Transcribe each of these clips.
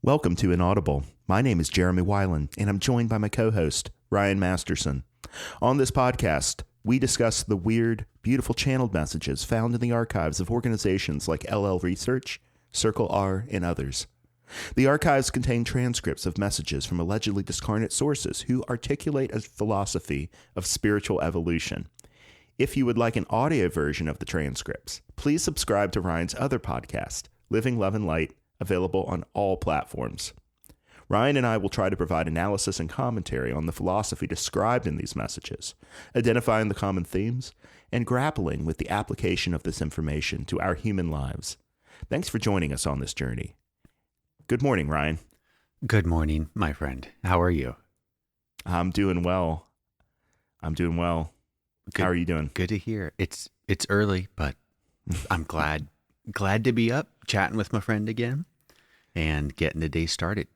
Welcome to Inaudible. My name is Jeremy Weiland, and I'm joined by my co-host, Ryan Masterson. On this podcast, we discuss the weird, beautiful channeled messages found in the archives of organizations like LL Research, Circle R, and others. The archives contain transcripts of messages from allegedly discarnate sources who articulate a philosophy of spiritual evolution. If you would like an audio version of the transcripts, please subscribe to Ryan's other podcast, Living, Love, and Light, available on all platforms. Ryan and I will try to provide analysis and commentary on the philosophy described in these messages, identifying the common themes, and grappling with the application of this information to our human lives. Thanks for joining us on this journey. Good morning, Ryan. Good morning, my friend. How are you? I'm doing well. Good, How are you doing? Good to hear. It's early, but I'm glad to be up, chatting with my friend again, and getting the day started.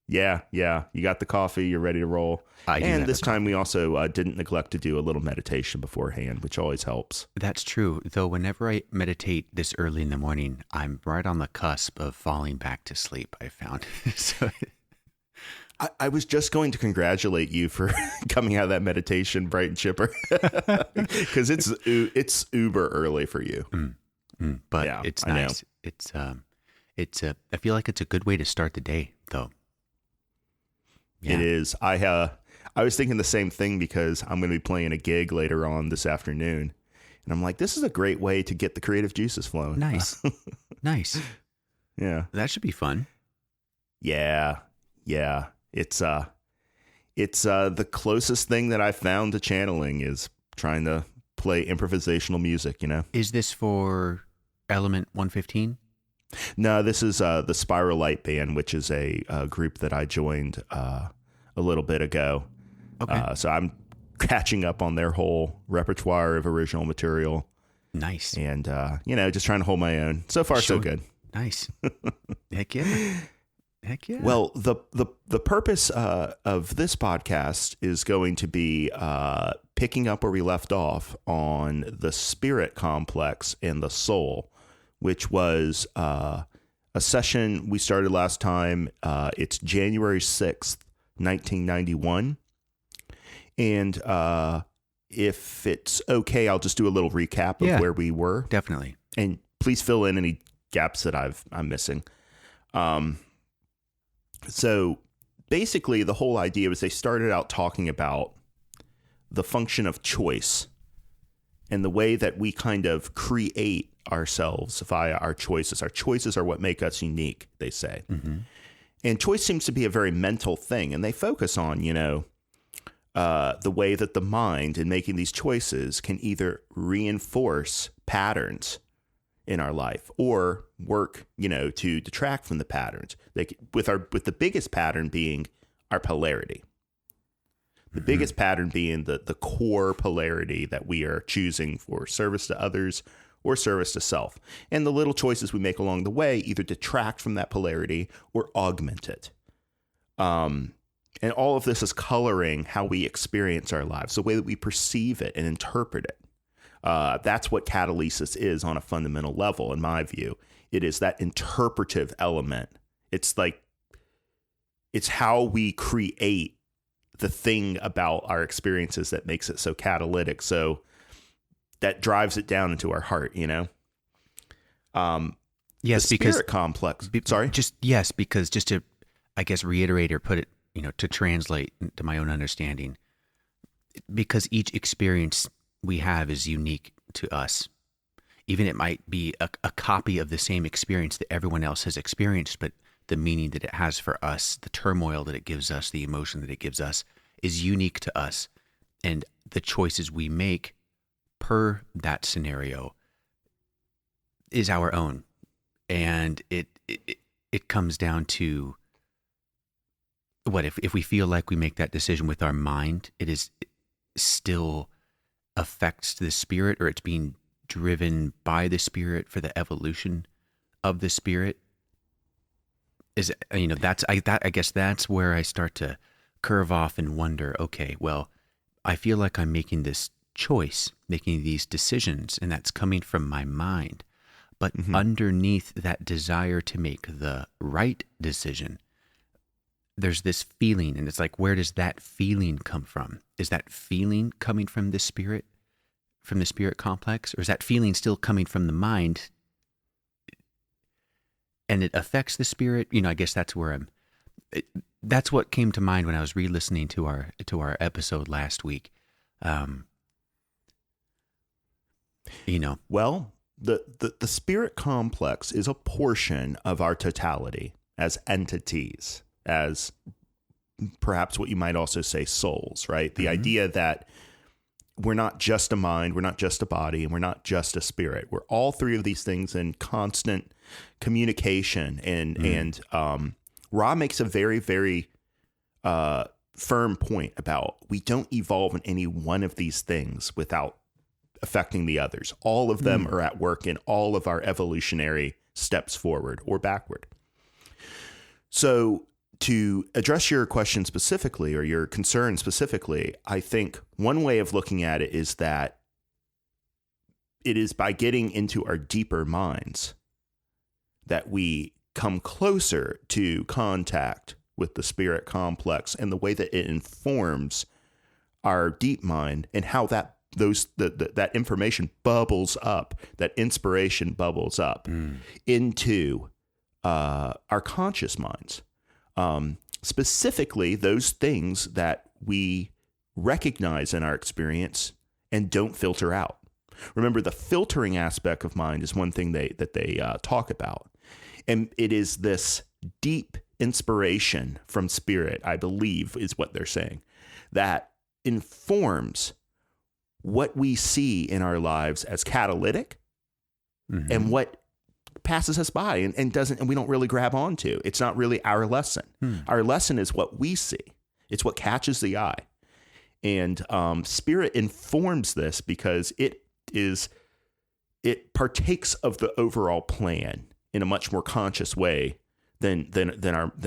Yeah. You got the coffee. You're ready to roll. And this time we also didn't neglect to do a little meditation beforehand, which always helps. That's true. Though whenever I meditate this early in the morning, I'm right on the cusp of falling back to sleep, I found. So I was just going to congratulate you for coming out of that meditation bright and chipper, because it's uber early for you. But yeah, it's nice. I feel like it's a good way to start the day, though. Yeah. It is. I was thinking the same thing because I'm going to be playing a gig later on this afternoon, and I'm like, this is a great way to get the creative juices flowing. Nice. Yeah, that should be fun. Yeah. It's the closest thing that I found to channeling is trying to play improvisational music, you know? Is this for Element 115? No, this is the Spiral Light Band, which is a group that I joined a little bit ago. Okay. So I'm catching up on their whole repertoire of original material. Nice. And, just trying to hold my own. So far, so good. Nice. Heck yeah. Well, the purpose of this podcast is going to be picking up where we left off on the spirit complex and the soul, which was a session we started last time. It's January 6th, 1991. And if it's okay, I'll just do a little recap of where we were. Definitely. And please fill in any gaps that I'm missing. So basically, the whole idea was they started out talking about the function of choice and the way that we kind of create ourselves via our choices. Our choices are what make us unique, they say. Mm-hmm. And choice seems to be a very mental thing. And they focus on, the way that the mind in making these choices can either reinforce patterns in our life or work, to detract from the patterns. With the biggest pattern being our polarity. The biggest pattern being the core polarity that we are choosing for service to others or service to self. And the little choices we make along the way either detract from that polarity or augment it. And all of this is coloring how we experience our lives, the way that we perceive it and interpret it. That's what catalysis is on a fundamental level, in my view. It is that interpretive element. It's how we create the thing about our experiences that makes it so catalytic. So that drives it down into our heart, Yes, the spirit because complex. Sorry? Because just to, I guess, reiterate or put it, to translate to my own understanding, because each experience we have is unique to us. Even it might be a copy of the same experience that everyone else has experienced, but the meaning that it has for us, the turmoil that it gives us, the emotion that it gives us is unique to us. And the choices we make per that scenario is our own. And it comes down to what if we feel like we make that decision with our mind, it still affects the spirit, or it's being driven by the spirit for the evolution of the spirit. I guess that's where I start to curve off and wonder, okay, well, I feel like I'm making this choice, making these decisions, and that's coming from my mind. But underneath that desire to make the right decision, there's this feeling, and it's like, where does that feeling come from? Is that feeling coming from the spirit complex, or is that feeling still coming from the mind? And it affects the spirit. I guess that's where that's what came to mind when I was re-listening to our episode last week. Well, the spirit complex is a portion of our totality as entities, as perhaps what you might also say souls, right? The idea that we're not just a mind, we're not just a body, and we're not just a spirit. We're all three of these things in constant communication. And Ra makes a very, very firm point about we don't evolve in any one of these things without affecting the others. All of them are at work in all of our evolutionary steps forward or backward. So to address your question specifically, or your concern specifically, I think one way of looking at it is that it is by getting into our deeper minds that we come closer to contact with the spirit complex, and the way that it informs our deep mind, and how that information bubbles up, that inspiration bubbles up into our conscious minds. Specifically, those things that we recognize in our experience and don't filter out. Remember, the filtering aspect of mind is one thing that they talk about. And it is this deep inspiration from spirit, I believe, is what they're saying, that informs what we see in our lives as catalytic and what passes us by and we don't really grab onto. It's not really our lesson. Our lesson is what we see. It's what catches the eye. And spirit informs this because it partakes of the overall plan in a much more conscious way than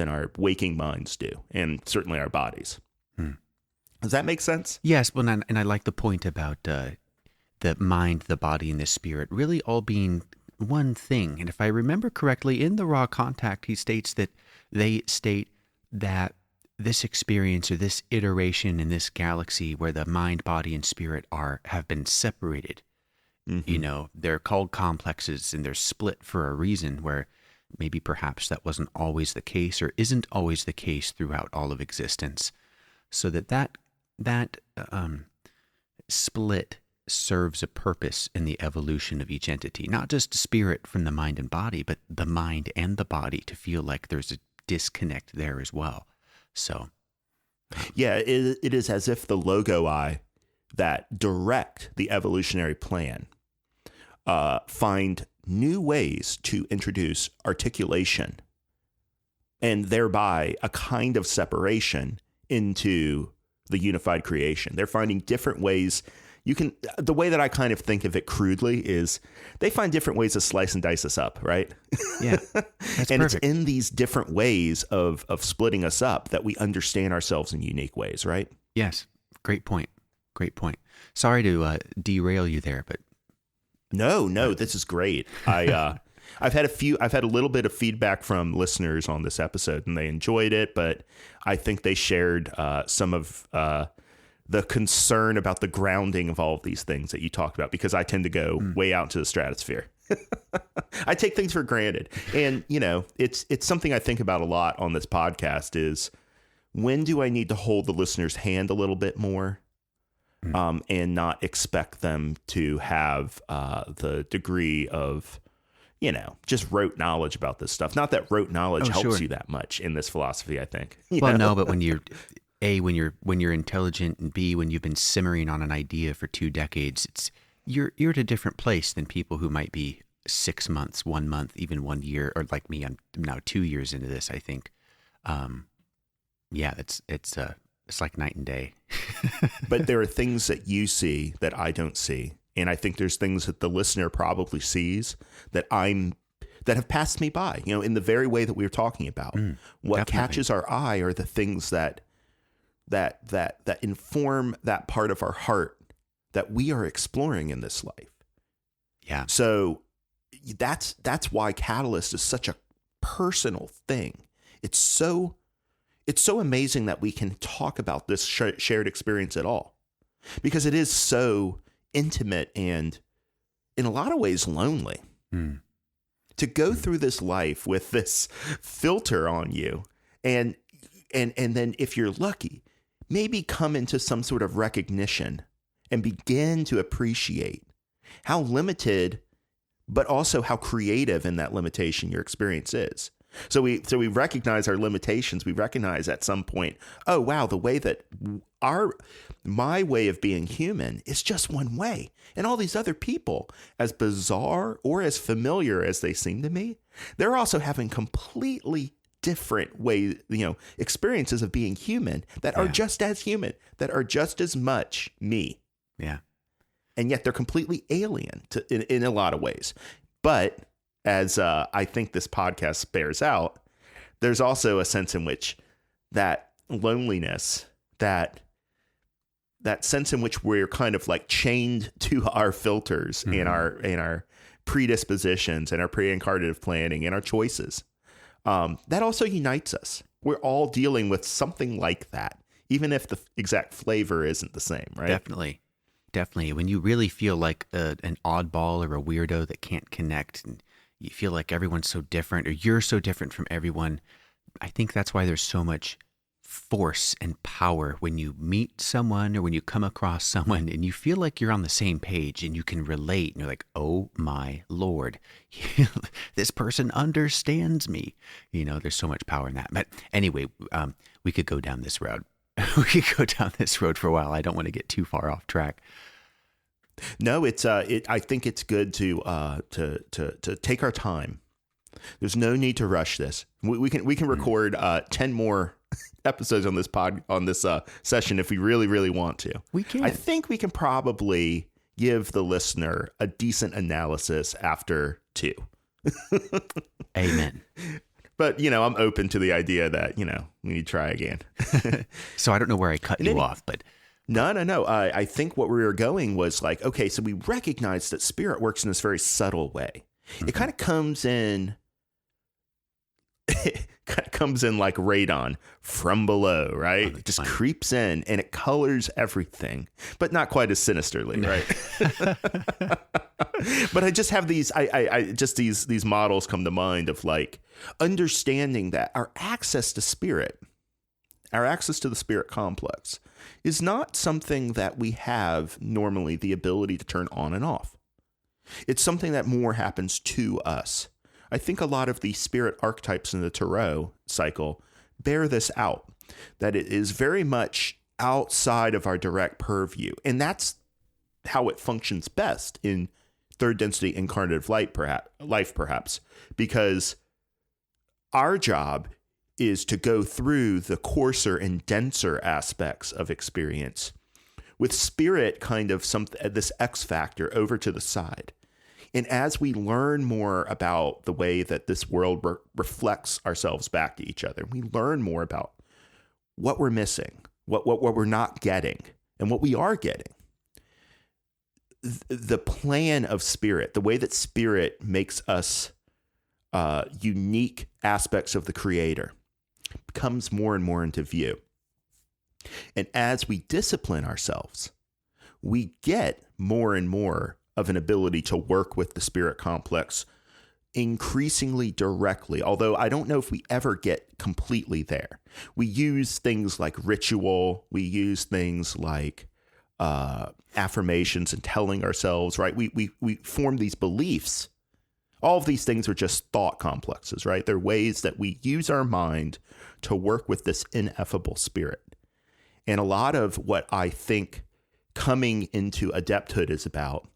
our waking minds do, and certainly our bodies. Does that make sense? Yes. Well, and I like the point about the mind, the body, and the spirit really all being one thing. And if I remember correctly, in the Raw Contact, he states that they state that this experience, or this iteration in this galaxy where the mind, body, and spirit have been separated, they're called complexes, and they're split for a reason, where maybe perhaps that wasn't always the case, or isn't always the case throughout all of existence. So that split serves a purpose in the evolution of each entity, not just spirit from the mind and body, but the mind and the body, to feel like there's a disconnect there as well. So, yeah, it is as if the logo eye that direct the evolutionary plan find new ways to introduce articulation, and thereby a kind of separation into the unified creation. They're finding different ways. The way that I kind of think of it crudely is they find different ways to slice and dice us up, right? Yeah, that's and perfect. It's in these different ways of splitting us up that we understand ourselves in unique ways, right? Yes. Great point. Great point. Sorry to derail you there, but no, this is great. I've had a little bit of feedback from listeners on this episode, and they enjoyed it, but I think they shared some of the concern about the grounding of all of these things that you talked about, because I tend to go way out into the stratosphere. I take things for granted. And, it's something I think about a lot on this podcast is, when do I need to hold the listener's hand a little bit more and not expect them to have the degree of, just rote knowledge about this stuff. Not that rote knowledge helps you that much in this philosophy, I think. No, but when you're when you're intelligent, and B, when you've been simmering on an idea for 2 decades, you're at a different place than people who might be 6 months, 1 month, even 1 year, or like me, I'm now 2 years into this, I think. It's like night and day. But there are things that you see that I don't see. And I think there's things that the listener probably sees that have passed me by, in the very way that we were talking about. What definitely catches our eye are the things that inform that part of our heart that we are exploring in this life. Yeah. So, that's why Catalyst is such a personal thing. It's so amazing that we can talk about this shared experience at all, because it is so intimate and in a lot of ways lonely. To go through this life with this filter on you, and then if you're lucky, maybe come into some sort of recognition and begin to appreciate how limited, but also how creative in that limitation your experience is. So we recognize our limitations. We recognize at some point, oh wow, the way that my way of being human is just one way, and all these other people, as bizarre or as familiar as they seem to me, they're also having completely different experiences of being human that are just as human, that are just as much me. Yeah. And yet they're completely alien in a lot of ways. But as I think this podcast bears out, there's also a sense in which that loneliness, that sense in which we're kind of like chained to our filters and our predispositions and our pre-incarnative planning and our choices, that also unites us. We're all dealing with something like that, even if the exact flavor isn't the same, right? Definitely. When you really feel like an oddball or a weirdo that can't connect, and you feel like everyone's so different or you're so different from everyone, I think that's why there's so much force and power when you meet someone or when you come across someone and you feel like you're on the same page and you can relate and you're like, oh my Lord, this person understands me. There's so much power in that. But anyway, we could go down this road. We could go down this road for a while. I don't want to get too far off track. No, I think it's good to take our time. There's no need to rush this. We can record 10 more episodes on this session if we really, really want to. We can. I think we can probably give the listener a decent analysis after 2. Amen. But, I'm open to the idea that, we need to try again. So I don't know where I cut you off, but... No. I think what we were going was like, okay, so we recognize that spirit works in this very subtle way. It kind of comes in like radon from below, right? It just creeps in and it colors everything, but not quite as sinisterly, right? But I just have these models come to mind of like understanding that our access to the spirit complex is not something that we have normally the ability to turn on and off. It's something that more happens to us. I think a lot of the spirit archetypes in the Tarot cycle bear this out, that it is very much outside of our direct purview. And that's how it functions best in third density incarnative life, perhaps, because our job is to go through the coarser and denser aspects of experience with spirit kind of this X factor over to the side. And as we learn more about the way that this world reflects ourselves back to each other, we learn more about what we're missing, what we're not getting, and what we are getting. The plan of spirit, the way that spirit makes us unique aspects of the Creator, comes more and more into view. And as we discipline ourselves, we get more and more of an ability to work with the spirit complex increasingly directly, although I don't know if we ever get completely there. We use things like ritual, we use things like affirmations and telling ourselves, right? We form these beliefs. All of these things are just thought complexes, right? They're ways that we use our mind to work with this ineffable spirit. And a lot of what I think coming into adepthood is about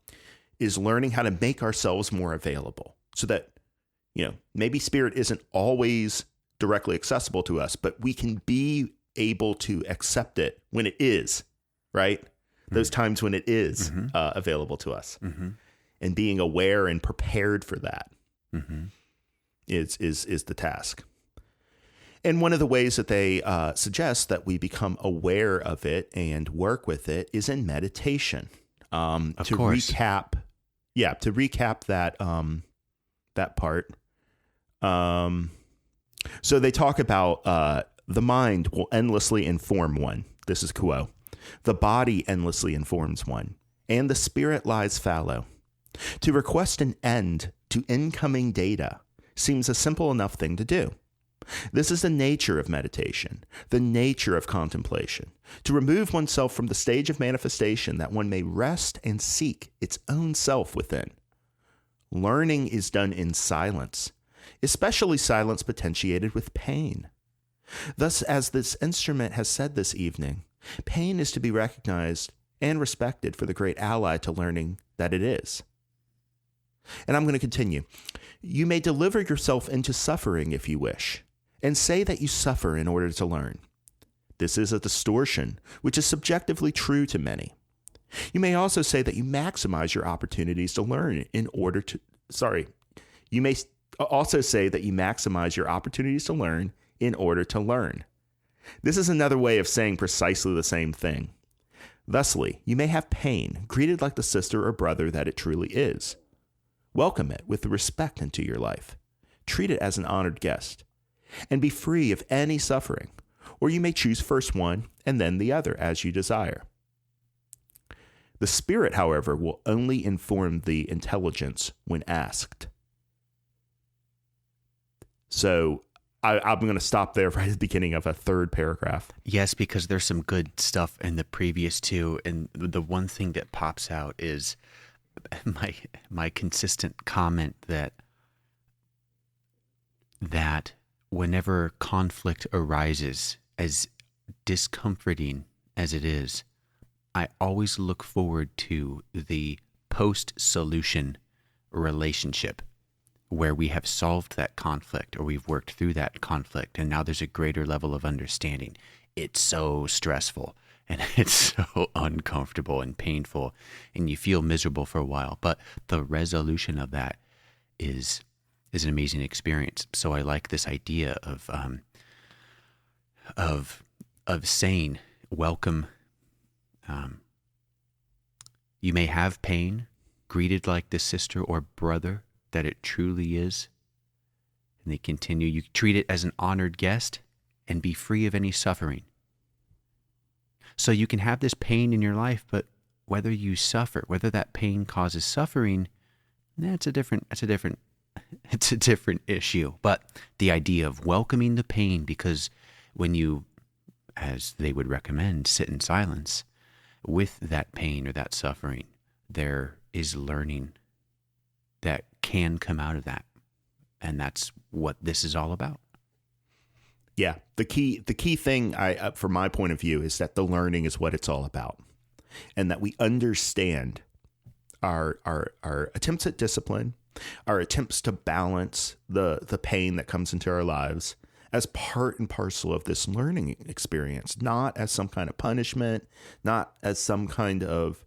is learning how to make ourselves more available so that, maybe spirit isn't always directly accessible to us, but we can be able to accept it when it is, right? Those times when it is available to us. And being aware and prepared for that is the task. And one of the ways that they suggest that we become aware of it and work with it is in meditation. Of course. To recap that that part. So they talk about the mind will endlessly inform one. This is Kuo. The body endlessly informs one, and the spirit lies fallow. To request an end to incoming data seems a simple enough thing to do. This is the nature of meditation, the nature of contemplation, to remove oneself from the stage of manifestation that one may rest and seek its own self within. Learning is done in silence, especially silence potentiated with pain. Thus, as this instrument has said this evening, pain is to be recognized and respected for the great ally to learning that it is. And I'm going to continue. You may deliver yourself into suffering if you wish, and say that you suffer in order to learn. This is a distortion which is subjectively true to many. You may also say that you maximize your opportunities to learn in order to... You may also say that you maximize your opportunities to learn in order to learn. This is another way of saying precisely the same thing. Thusly, you may have pain, greeted like the sister or brother that it truly is. Welcome it with respect into your life. Treat it as an honored guest, and be free of any suffering, or you may choose first one and then the other as you desire. The spirit, however, will only inform the intelligence when asked. So I'm going to stop there right at the beginning of a third paragraph. Yes, because there's some good stuff in the previous two, and the one thing that pops out is my consistent comment that whenever conflict arises, as discomforting as it is, I always look forward to the post-solution relationship where we have solved that conflict or we've worked through that conflict and now there's a greater level of understanding. It's so stressful and it's so uncomfortable and painful and you feel miserable for a while, but the resolution of that is an amazing experience. So I like this idea of saying, welcome. You may have pain, greeted like the sister or brother that it truly is. And they continue, you treat it as an honored guest and be free of any suffering. So you can have this pain in your life, but whether you suffer, whether that pain causes suffering, it's a different issue. But the idea of welcoming the pain, because when you, as they would recommend, sit in silence with that pain or that suffering, there is learning that can come out of that. And that's what this is all about. Yeah. The key thing from my point of view is that the learning is what it's all about. And that we understand our attempts at discipline, our attempts to balance the pain that comes into our lives as part and parcel of this learning experience, not as some kind of punishment, not as some kind of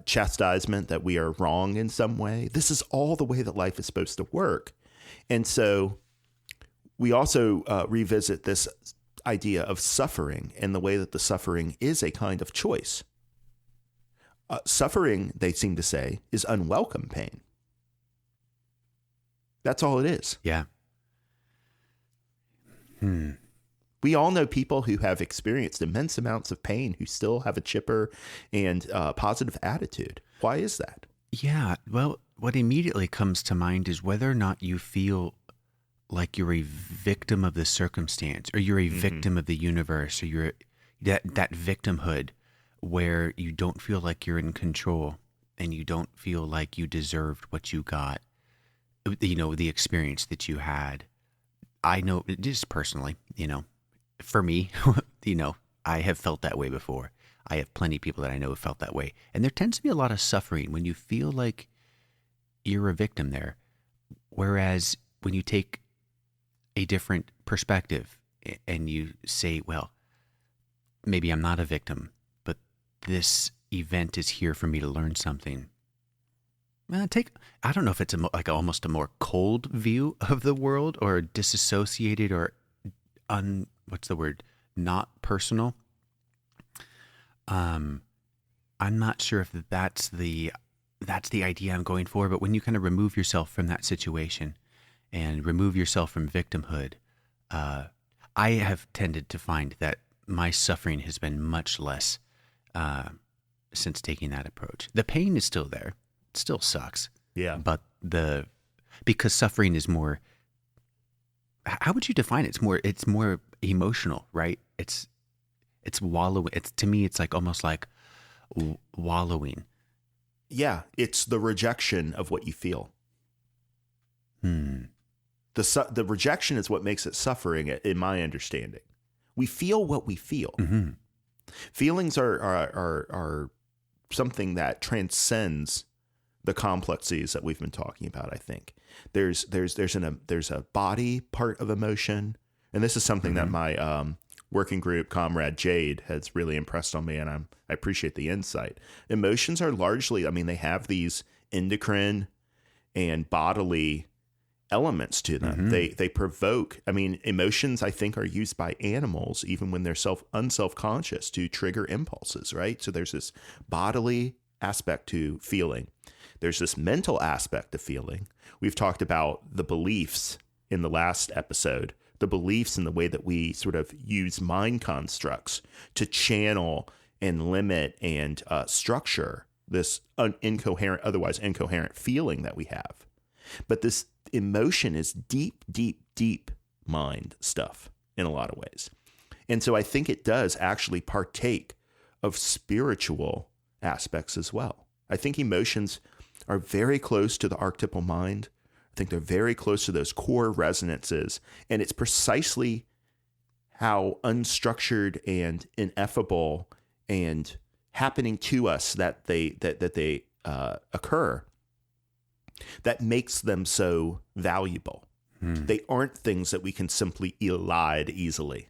chastisement that we are wrong in some way. This is all the way that life is supposed to work. And so we also revisit this idea of suffering and the way that the suffering is a kind of choice. Suffering, they seem to say, is unwelcome pain. That's all it is. Yeah. We all know people who have experienced immense amounts of pain who still have a chipper and positive attitude. Why is that? Yeah. Well, what immediately comes to mind is whether or not you feel like you're a victim of the circumstance or you're a victim of the universe or you're that victimhood where you don't feel like you're in control and you don't feel like you deserved what you got, the experience that you had. I know just personally, for me, I have felt that way before. I have plenty of people that I know have felt that way. And there tends to be a lot of suffering when you feel like you're a victim there. Whereas when you take a different perspective and you say, well, maybe I'm not a victim, but this event is here for me to learn something. I don't know if it's almost a more cold view of the world or disassociated or not personal. I'm not sure if that's the that's the idea I'm going for. But when you kind of remove yourself from that situation and remove yourself from victimhood, I have tended to find that my suffering has been much less since taking that approach. The pain is still there. It still sucks. Yeah. But because suffering is more, how would you define it? It's more emotional, right? It's wallowing. To me, it's like almost like wallowing. Yeah. It's the rejection of what you feel. The rejection is what makes it suffering, in my understanding. We feel what we feel. Mm-hmm. Feelings are something that transcends the complexities that we've been talking about. I think there's a body part of emotion, and this is something that my working group comrade Jade has really impressed on me, and I appreciate the insight. Emotions are largely, I mean, they have these endocrine and bodily elements to them. They provoke. I mean, emotions, I think, are used by animals even when they're unself-conscious to trigger impulses, right? So there's this bodily aspect to feeling. There's this mental aspect of feeling. We've talked about the beliefs in the last episode, the beliefs in the way that we sort of use mind constructs to channel and limit and structure this otherwise incoherent feeling that we have. But this emotion is deep, deep, deep mind stuff in a lot of ways. And so I think it does actually partake of spiritual aspects as well. I think emotions are very close to the archetypal mind. I think they're very close to those core resonances. And it's precisely how unstructured and ineffable and happening to us that they occur that makes them so valuable. They aren't things that we can simply elide easily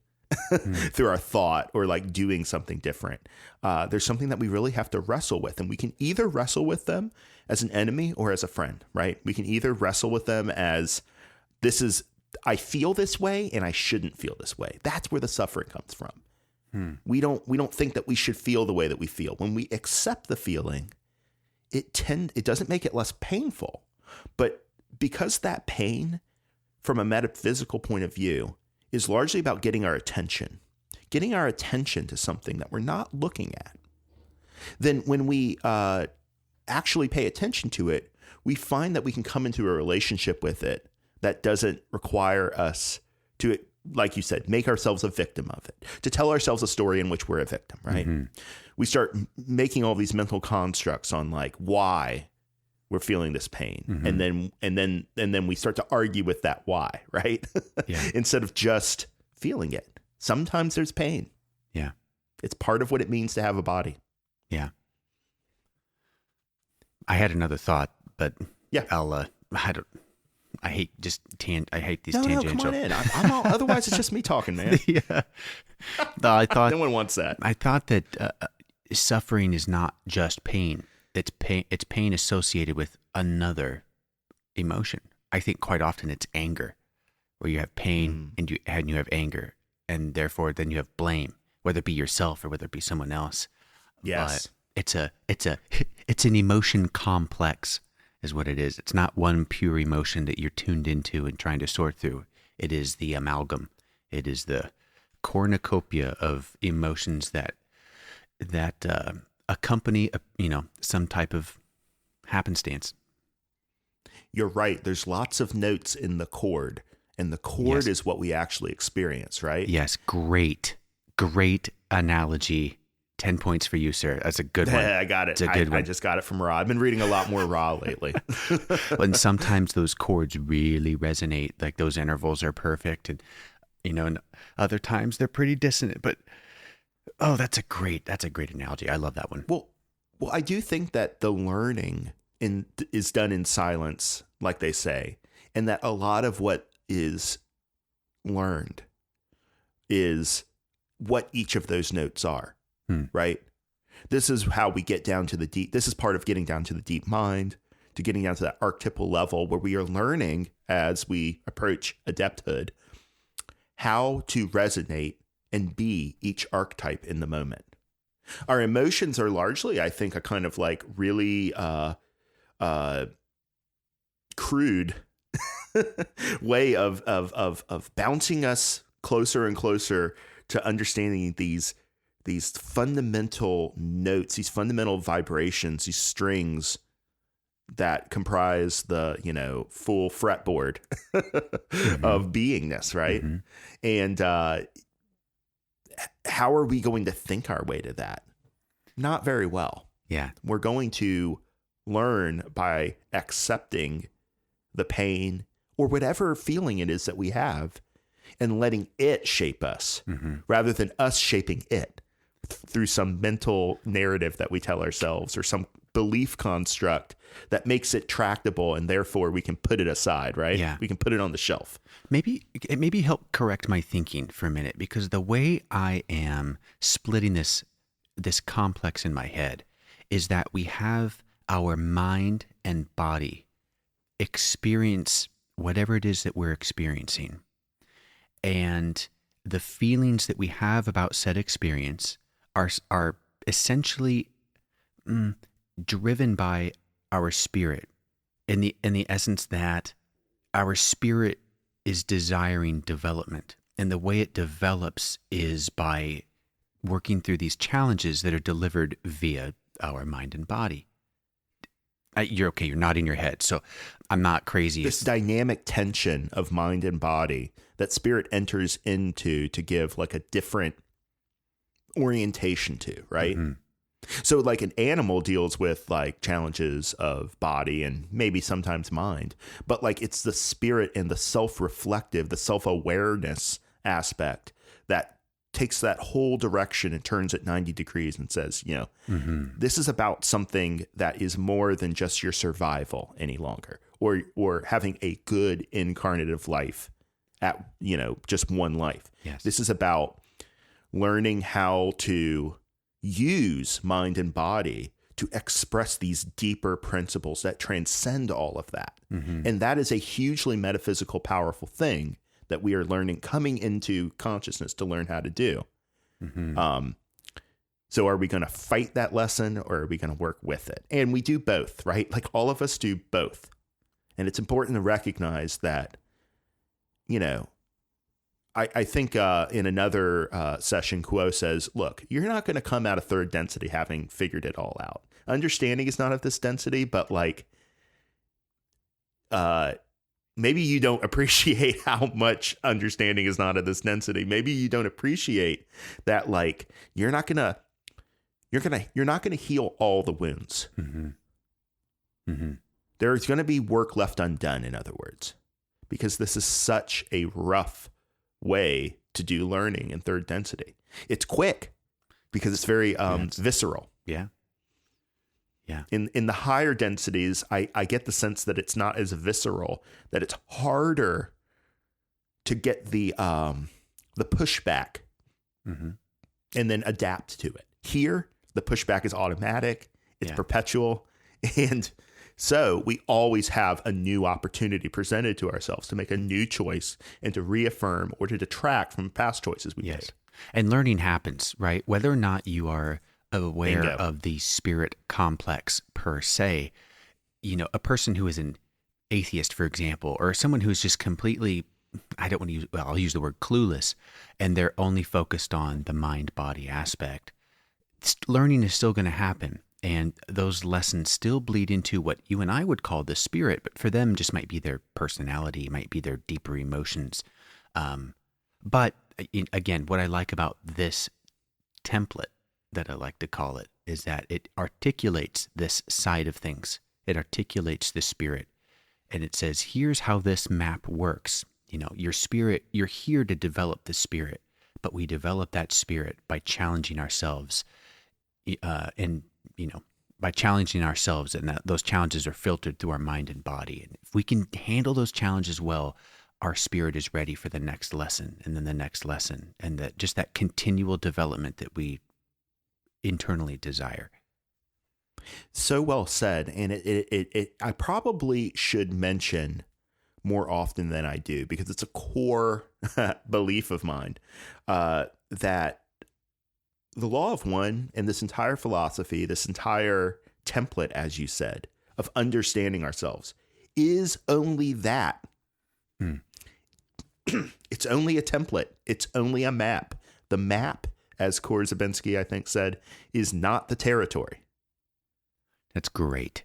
through our thought or like doing something different. There's something that we really have to wrestle with, and we can either wrestle with them as an enemy or as a friend, right? We can either wrestle with them as I feel this way and I shouldn't feel this way. That's where the suffering comes from. We don't think that we should feel the way that we feel. When we accept the feeling, it doesn't make it less painful, but because that pain from a metaphysical point of view is largely about getting our attention to something that we're not looking at, then when we actually pay attention to it, we find that we can come into a relationship with it that doesn't require us to, like you said, make ourselves a victim of it, to tell ourselves a story in which we're a victim, right? We start making all these mental constructs on like why we're feeling this pain. And then we start to argue with that why, right? Instead of just feeling it. Sometimes there's pain. Yeah. It's part of what it means to have a body. Yeah. I had another thought, but yeah, I hate these no, tangential. No, come on in. I'm all, otherwise it's just me talking, man. Yeah. No, I thought no one wants that. I thought that suffering is not just pain. It's pain associated with another emotion. I think quite often it's anger, where you have pain and you have anger, and therefore then you have blame, whether it be yourself or whether it be someone else. Yes. But it's an emotion complex is what it is. It's not one pure emotion that you're tuned into and trying to sort through. It is the amalgam. It is the cornucopia of emotions that accompany some type of happenstance. You're right. There's lots of notes in the chord, and the chord is what we actually experience, right? Yes. Great analogy. 10 points for you, sir. That's a good one. I got it. It's a good one. I just got it from Ra. I've been reading a lot more Ra lately. And sometimes those chords really resonate. Like those intervals are perfect. And, and other times they're pretty dissonant. But, that's a great analogy. I love that one. Well, I do think that the learning is done in silence, like they say. And that a lot of what is learned is what each of those notes are. Right? This is how we get down to the deep. This is part of getting down to the deep mind, to getting down to that archetypal level where we are learning as we approach adepthood how to resonate and be each archetype in the moment. Our emotions are largely, I think, a kind of like really crude way of bouncing us closer and closer to understanding these fundamental notes, these fundamental vibrations, these strings that comprise the, full fretboard of beingness, right? Mm-hmm. And how are we going to think our way to that? Not very well. Yeah. We're going to learn by accepting the pain or whatever feeling it is that we have and letting it shape us rather than us shaping it through some mental narrative that we tell ourselves or some belief construct that makes it tractable, and therefore we can put it aside, right? Yeah. We can put it on the shelf. Maybe help correct my thinking for a minute, because the way I am splitting this complex in my head is that we have our mind and body experience whatever it is that we're experiencing. And the feelings that we have about said experience are essentially driven by our spirit, in the essence that our spirit is desiring development. And the way it develops is by working through these challenges that are delivered via our mind and body. You're okay. You're nodding your head. So I'm not crazy. This dynamic tension of mind and body that spirit enters into to give like a different orientation to, right? Mm-hmm. So like an animal deals with like challenges of body and maybe sometimes mind, but like it's the spirit and the self-reflective, the self-awareness aspect that takes that whole direction and turns it 90 degrees and says, this is about something that is more than just your survival any longer, or having a good incarnative life at, just one life. Yes. This is about learning how to use mind and body to express these deeper principles that transcend all of that. Mm-hmm. And that is a hugely metaphysical, powerful thing that we are learning, coming into consciousness to learn how to do. Mm-hmm. So are we going to fight that lesson, or are we going to work with it? And we do both, right? Like all of us do both. And it's important to recognize that, I think in another session, Kuo says, look, you're not going to come out of third density having figured it all out. Understanding is not of this density, but like, maybe you don't appreciate how much understanding is not of this density. Maybe you don't appreciate that, like, you're not going to heal all the wounds. Mm-hmm. Mm-hmm. There's going to be work left undone, in other words, because this is such a rough way to do learning in third density. It's quick because it's very visceral. Yeah. Yeah. In the higher densities, I get the sense that it's not as visceral, that it's harder to get the pushback and then adapt to it. Here, the pushback is automatic. It's perpetual. And so we always have a new opportunity presented to ourselves to make a new choice and to reaffirm or to detract from past choices we made. And learning happens, right? Whether or not you are aware of the spirit complex per se, a person who is an atheist, for example, or someone who's just completely, I'll use the word clueless, and they're only focused on the mind-body aspect, learning is still going to happen. And those lessons still bleed into what you and I would call the spirit, but for them just might be their personality, might be their deeper emotions. But again, what I like about this template, that I like to call it, is that it articulates this side of things. It articulates the spirit, and it says, here's how this map works. Your spirit, you're here to develop the spirit, but we develop that spirit by challenging ourselves, by challenging ourselves, and those challenges are filtered through our mind and body. And if we can handle those challenges well, our spirit is ready for the next lesson, and then the next lesson, and that continual development that we internally desire. So well said. And I probably should mention more often than I do, because it's a core belief of mine, that the law of one and this entire philosophy, this entire template, as you said, of understanding ourselves is only that. It's only a template. It's only a map. The map, as Korzybinski, I think, said, is not the territory. That's great.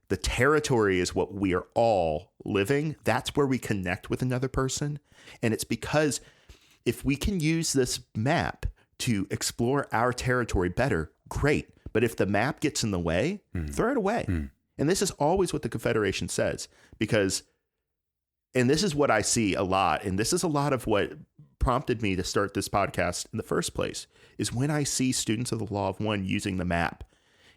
The territory is what we are all living. That's where we connect with another person. And it's because if we can use this map to explore our territory better, great. But if the map gets in the way, throw it away. And this is always what the Confederation says, because, and this is what I see a lot, and this is a lot of what prompted me to start this podcast in the first place, is when I see students of the Law of One using the map,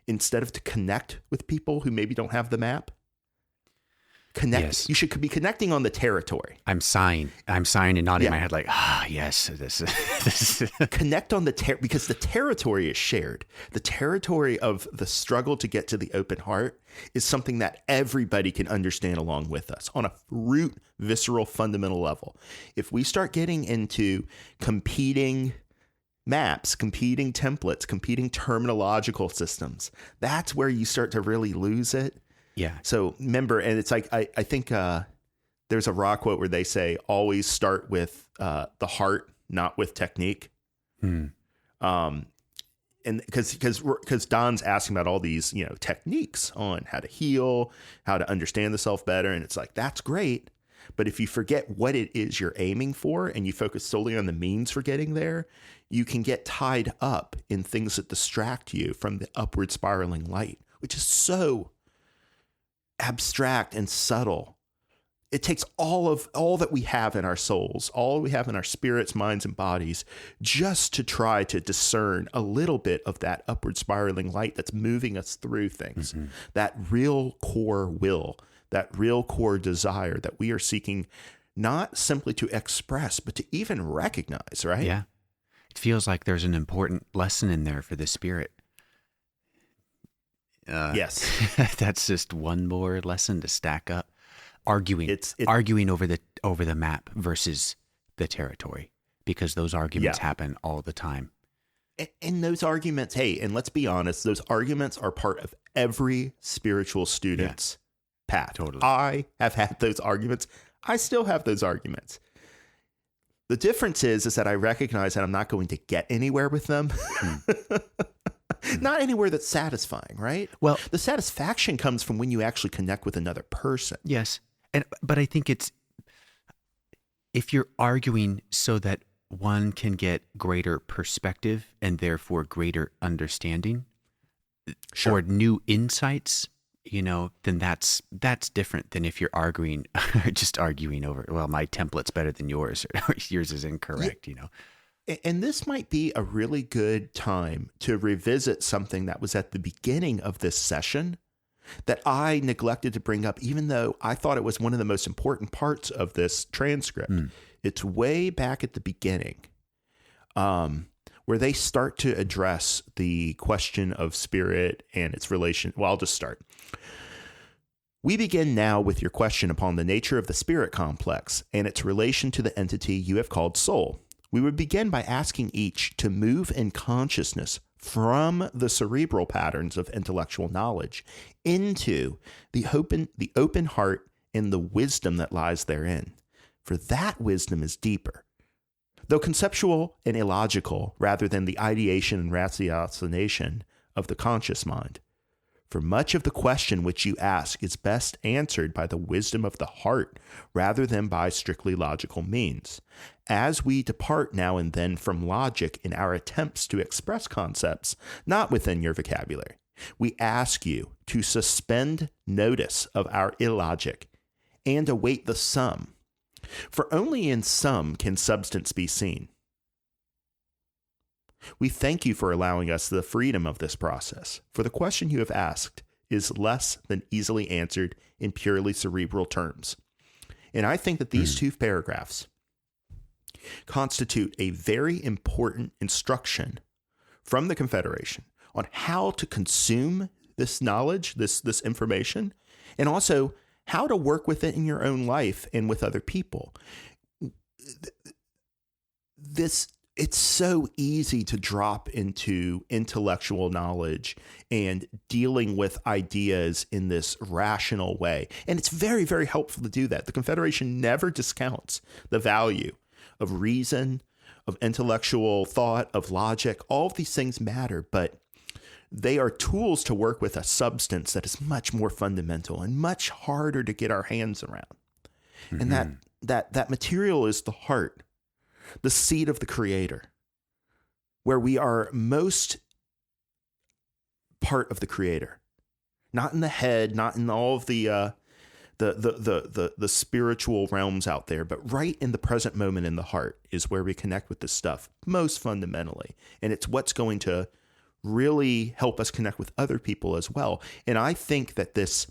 instead of to connect with people who maybe don't have the map, connect. Yes. You should be connecting on the territory. I'm sighing and nodding my head like, yes, this is connect on the because the territory is shared. The territory of the struggle to get to the open heart is something that everybody can understand along with us on a root, visceral, fundamental level. If we start getting into competing maps, competing templates, competing terminological systems, that's where you start to really lose it. Yeah. So remember, and it's like, I think there's a rock quote where they say, always start with the heart, not with technique. And because Don's asking about all these, techniques on how to heal, how to understand the self better. And it's like, that's great. But if you forget what it is you're aiming for and you focus solely on the means for getting there, you can get tied up in things that distract you from the upward spiraling light, which is so abstract and subtle. It takes all that we have in our souls, all we have in our spirits, minds, and bodies, just to try to discern a little bit of that upward spiraling light that's moving us through things, that real core will, that real core desire that we are seeking, not simply to express, but to even recognize, right? Yeah. It feels like there's an important lesson in there for the spirit. Yes. That's just one more lesson to stack up. Arguing over the map versus the territory, because those arguments happen all the time. And those arguments, hey, and let's be honest, those arguments are part of every spiritual student's path. Totally. I have had those arguments. I still have those arguments. The difference is that I recognize that I'm not going to get anywhere with them. Not anywhere that's satisfying, right? Well, the satisfaction comes from when you actually connect with another person. Yes. But I think it's, if you're arguing so that one can get greater perspective and therefore greater understanding or new insights, then that's different than if you're arguing over, well, my template's better than yours, or yours is incorrect, And this might be a really good time to revisit something that was at the beginning of this session that I neglected to bring up, even though I thought it was one of the most important parts of this transcript. It's way back at the beginning, where they start to address the question of spirit and its relation. Well, I'll just start. We begin now with your question upon the nature of the spirit complex and its relation to the entity you have called soul. We would begin by asking each to move in consciousness from the cerebral patterns of intellectual knowledge into the open heart and the wisdom that lies therein. For that wisdom is deeper, though conceptual and illogical, rather than the ideation and ratiocination of the conscious mind. For much of the question which you ask is best answered by the wisdom of the heart rather than by strictly logical means. As we depart now and then from logic in our attempts to express concepts not within your vocabulary, we ask you to suspend notice of our illogic and await the sum. For only in sum can substance be seen. We thank you for allowing us the freedom of this process, for the question you have asked is less than easily answered in purely cerebral terms. And I think that these two paragraphs constitute a very important instruction from the Confederation on how to consume this knowledge, this information, and also how to work with it in your own life and with other people. This it's so easy to drop into intellectual knowledge and dealing with ideas in this rational way. And it's very, very helpful to do that. The Confederation never discounts the value of reason, of intellectual thought, of logic. All of these things matter, but they are tools to work with a substance that is much more fundamental and much harder to get our hands around. Mm-hmm. And that material is the heart, the seat of the Creator, where we are most part of the Creator, not in the head, not in all of the spiritual realms out there, but right in the present moment in the heart is where we connect with this stuff most fundamentally. And it's what's going to really help us connect with other people as well. And I think that this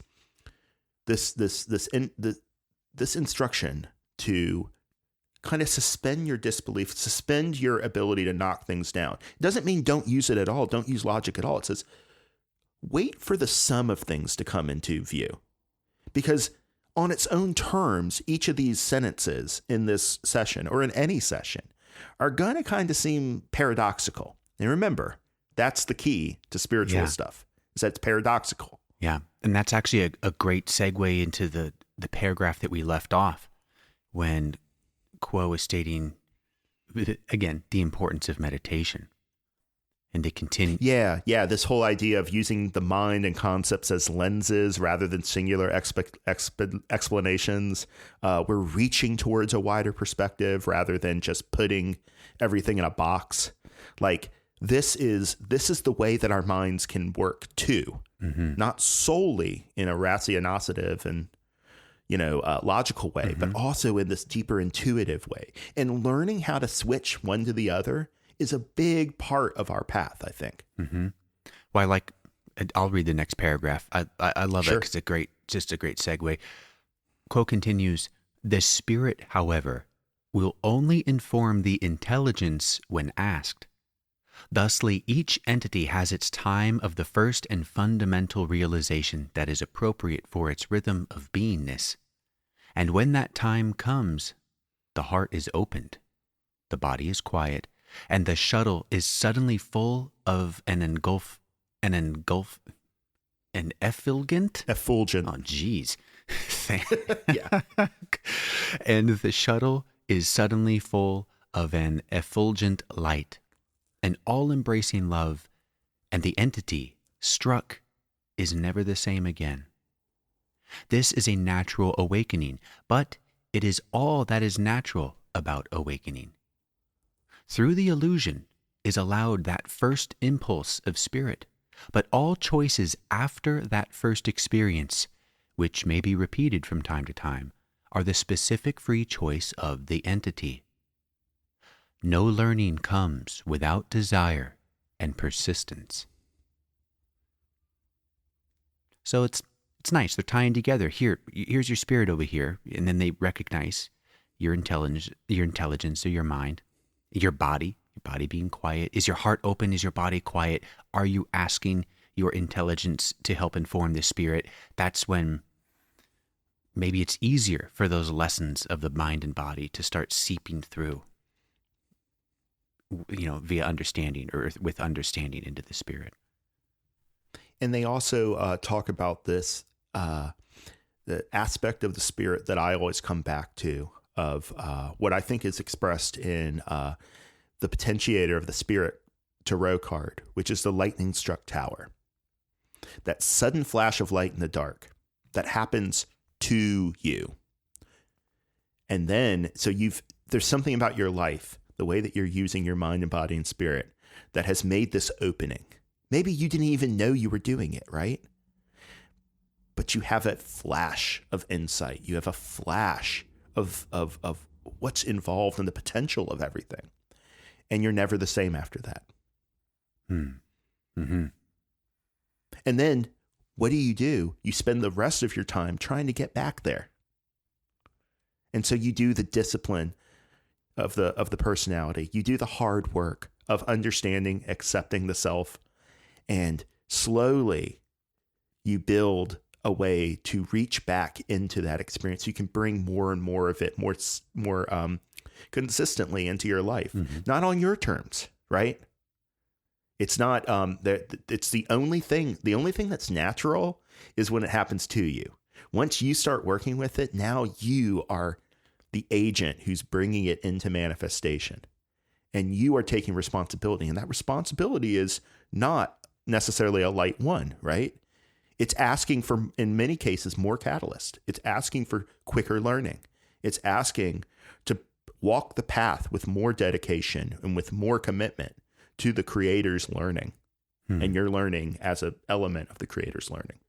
instruction to kind of suspend your disbelief, suspend your ability to knock things down. It doesn't mean don't use it at all. Don't use logic at all. It says, wait for the sum of things to come into view. Because on its own terms, each of these sentences in this session or in any session are going to kind of seem paradoxical. And remember, that's the key to spiritual stuff, is that it's paradoxical. Yeah. And that's actually a great segue into the paragraph that we left off when Quo is stating, again, the importance of meditation. And to continue. Yeah. This whole idea of using the mind and concepts as lenses rather than singular explanations. We're reaching towards a wider perspective rather than just putting everything in a box. Like, this is the way that our minds can work too, not solely in a ratiocinative and logical way, but also in this deeper intuitive way. And learning how to switch one to the other is a big part of our path, I think. Mm-hmm. Well, I'll read the next paragraph. I love it because it's just a great segue. Quo continues, the spirit, however, will only inform the intelligence when asked. Thusly, each entity has its time of the first and fundamental realization that is appropriate for its rhythm of beingness. And when that time comes, the heart is opened, the body is quiet, and the shuttle is suddenly full of an effulgent? Effulgent. Oh, geez. Yeah. And the shuttle is suddenly full of an effulgent light, an all-embracing love, and the entity, struck, is never the same again. This is a natural awakening, but it is all that is natural about awakening. Through the illusion is allowed that first impulse of spirit, but all choices after that first experience, which may be repeated from time to time, are the specific free choice of the entity. No learning comes without desire and persistence. So it's nice. They're tying together. Here's your spirit over here, and then they recognize your intelligence or your mind, your body being quiet. Is your heart open? Is your body quiet? Are you asking your intelligence to help inform the spirit? That's when maybe it's easier for those lessons of the mind and body to start seeping through, via understanding or with understanding into the spirit. And they also talk about this, the aspect of the spirit that I always come back to of what I think is expressed in the potentiator of the spirit tarot card, which is the lightning struck tower. That sudden flash of light in the dark that happens to you. And then, there's something about your life, the way that you're using your mind and body and spirit, that has made this opening. Maybe you didn't even know you were doing it, right? But you have a flash of insight. You have a flash of what's involved in the potential of everything. And you're never the same after that. Mm-hmm. And then what do? You spend the rest of your time trying to get back there. And so you do the discipline of the personality. You do the hard work of understanding, accepting the self, and slowly you build a way to reach back into that experience. You can bring more and more of it, more consistently into your life, not on your terms, right? It's not, it's the only thing that's natural is when it happens to you. Once you start working with it, now you are the agent who's bringing it into manifestation, and you are taking responsibility. And that responsibility is not necessarily a light one, right? It's asking for, in many cases, more catalyst. It's asking for quicker learning. It's asking to walk the path with more dedication and with more commitment to the creator's learning, and your learning as an element of the creator's learning.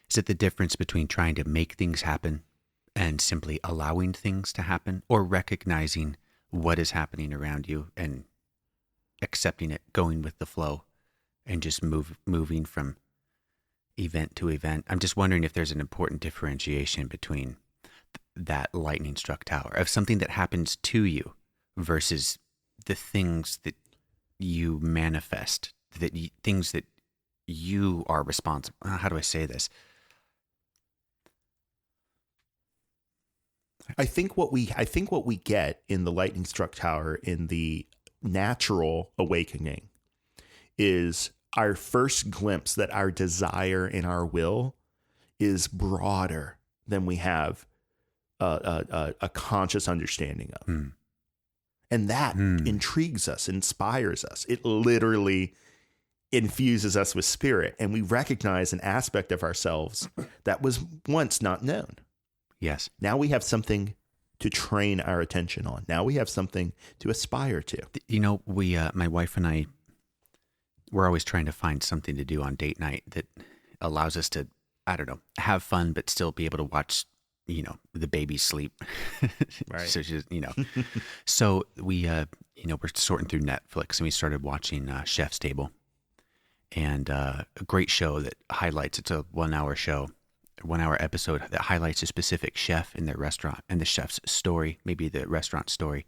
Is it the difference between trying to make things happen and simply allowing things to happen, or recognizing what is happening around you and accepting it, going with the flow, and just moving from event to event? I'm just wondering if there's an important differentiation between that lightning struck tower of something that happens to you versus the things that you manifest, things that you are responsible. How do I say this? I think what we get in the lightning struck tower, in the natural awakening, is our first glimpse that our desire and our will is broader than we have a conscious understanding of. And that intrigues us, inspires us. It literally infuses us with spirit, and we recognize an aspect of ourselves that was once not known. Yes. Now we have something to train our attention on. Now we have something to aspire to. You know, we, my wife and I, we're always trying to find something to do on date night that allows us to, I don't know, have fun, but still be able to watch, you know, the baby sleep. Right. So she's, you know, so we, you know, we're sorting through Netflix, and we started watching Chef's Table, and a great show that highlights, it's a 1 hour show, 1 hour episode that highlights a specific chef in their restaurant and the chef's story, maybe the restaurant story.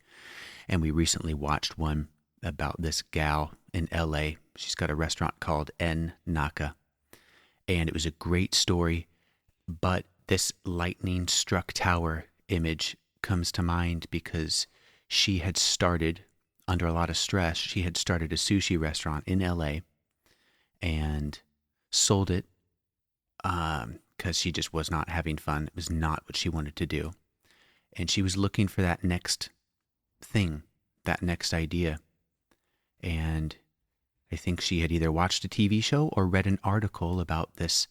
And we recently watched one about this gal in LA. She's got a restaurant called N Naka, and it was a great story, but this lightning struck tower image comes to mind because she had started, under a lot of stress, she had started a sushi restaurant in LA and sold it because she just was not having fun. It was not what she wanted to do. And she was looking for that next thing, that next idea. And I think she had either watched a TV show or read an article about this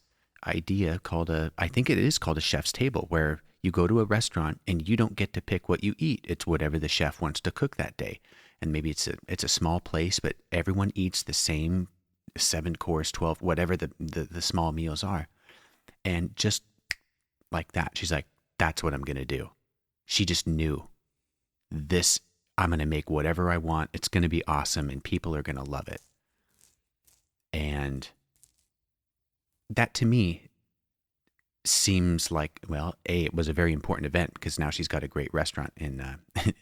idea called I think it is called a chef's table, where you go to a restaurant and you don't get to pick what you eat. It's whatever the chef wants to cook that day. And maybe it's a small place, but everyone eats the same 7 course, 12, whatever the small meals are. And just like that, she's like, that's what I'm going to do. She just knew this, I'm going to make whatever I want. It's going to be awesome, and people are going to love it. And that to me seems like, well, it was a very important event because now she's got a great restaurant in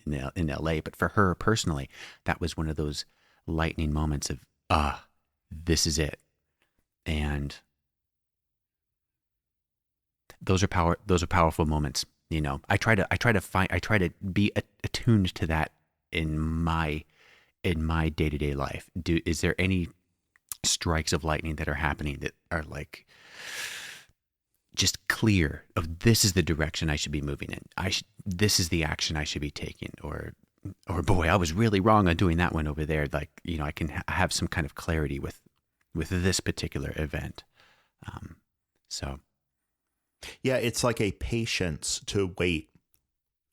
LA. But for her personally, that was one of those lightning moments of, this is it. And those are powerful moments. You know, I try to be attuned to that in my day-to-day life. Is there any strikes of lightning that are happening that are like just clear of this is the direction I should be moving in? This is the action I should be taking, or boy, I was really wrong on doing that one over there. Like, you know, I can have some kind of clarity with this particular event. So. Yeah, it's like a patience to wait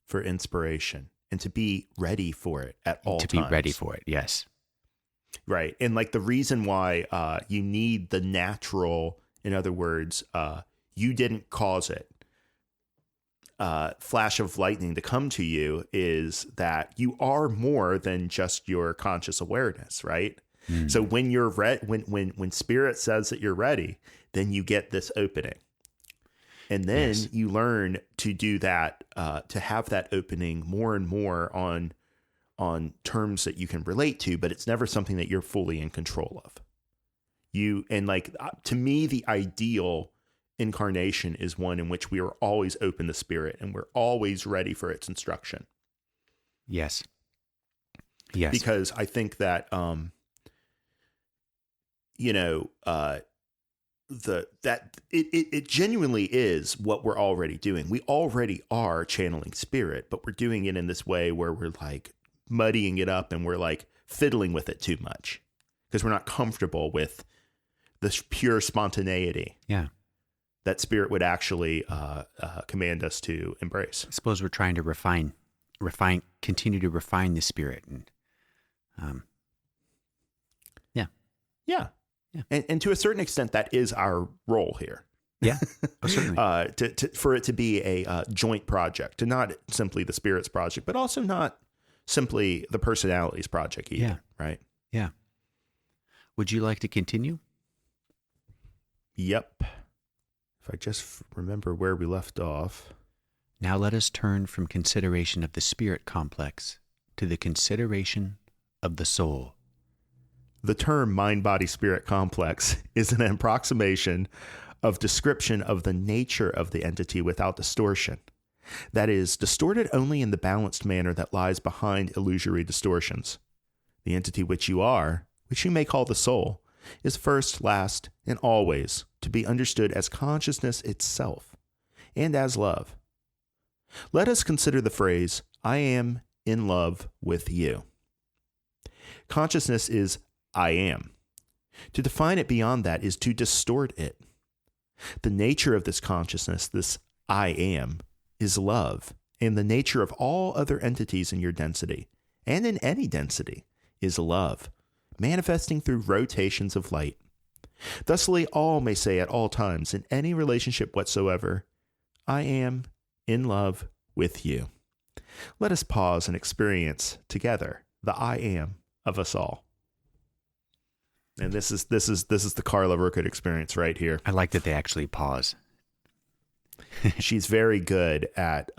for inspiration and to be ready for it at all times. To be ready for it, yes. Right. And like the reason why you need the natural, in other words, you didn't cause it, flash of lightning to come to you, is that you are more than just your conscious awareness, right? So when you're when spirit says that you're ready, then you get this opening. And then you learn to do that, to have that opening more and more on terms that you can relate to, but it's never something that you're fully in control of. To me, the ideal incarnation is one in which we are always open to spirit and we're always ready for its instruction. Yes. Yes. Because I think that, it genuinely is what we're already doing. We already are channeling spirit, but we're doing it in this way where we're like muddying it up and we're like fiddling with it too much because we're not comfortable with the pure spontaneity. Yeah. That spirit would actually command us to embrace. I suppose we're trying to continue to refine the spirit. And, yeah. Yeah. And to a certain extent, that is our role here. Yeah, certainly. For it to be a joint project, and not simply the spirit's project, but also not simply the personality's project either, Yeah. Right? Yeah. Would you like to continue? Yep. If I just remember where we left off. Now let us turn from consideration of the spirit complex to the consideration of the soul. The term mind-body-spirit complex is an approximation of description of the nature of the entity without distortion. That is, distorted only in the balanced manner that lies behind illusory distortions. The entity which you are, which you may call the soul, is first, last, and always to be understood as consciousness itself and as love. Let us consider the phrase, I am in love with you. Consciousness is I am. To define it beyond that is to distort it. The nature of this consciousness, this I am, is love, and the nature of all other entities in your density, and in any density, is love, manifesting through rotations of light. Thusly, all may say at all times, in any relationship whatsoever, I am in love with you. Let us pause and experience together the I am of us all. And this is the Carla Rookwood experience right here. I like that they actually pause. She's very good at,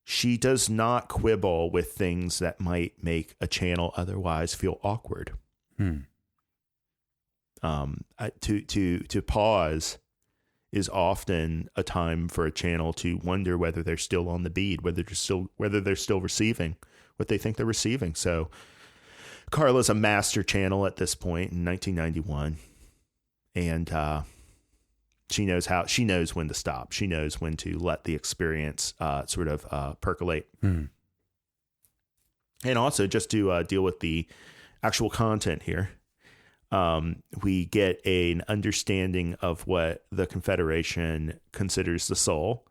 she does not quibble with things that might make a channel otherwise feel awkward. To pause is often a time for a channel to wonder whether they're still on the bead, whether they're still receiving what they think they're receiving. So Carla's a master channel at this point in 1991. And, she knows when to stop. She knows when to let the experience sort of percolate. And also, just to deal with the actual content here, we get an understanding of what the Confederation considers the soul.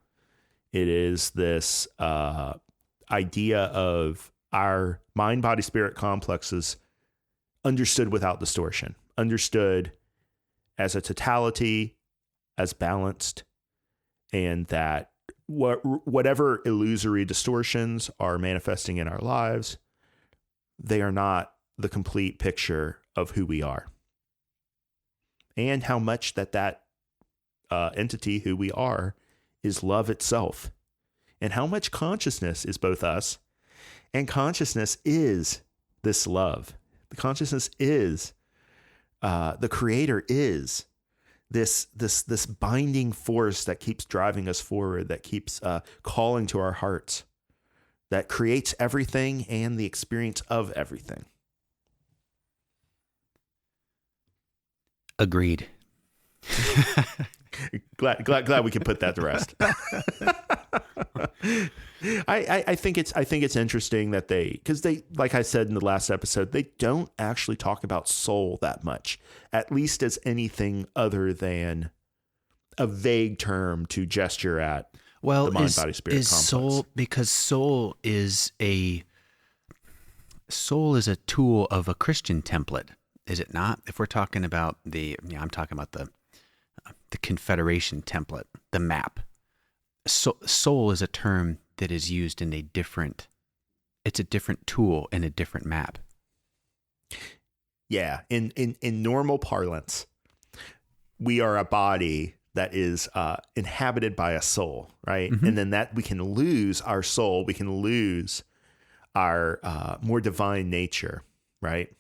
It is this idea of our mind, body, spirit complexes understood without distortion, understood as a totality, as balanced, and that whatever illusory distortions are manifesting in our lives, they are not the complete picture of who we are. And how much that entity, who we are, is love itself. And how much consciousness is both us, and consciousness is this love. The consciousness is, the creator is this binding force that keeps driving us forward, that keeps calling to our hearts, that creates everything and the experience of everything. Agreed. glad we can put that to rest. I think it's interesting that because they, like I said in the last episode, they don't actually talk about soul that much, at least as anything other than a vague term to gesture at. Well, the mind, body, spirit complex. Soul, because soul is a tool of a Christian template, is it not? If we're talking about I'm talking about the Confederation template, the map. Soul is a term that is used in it's a different tool in a different map. Yeah. In normal parlance, we are a body that is inhabited by a soul, right? Mm-hmm. And then that we can lose our soul. We can lose our more divine nature, right?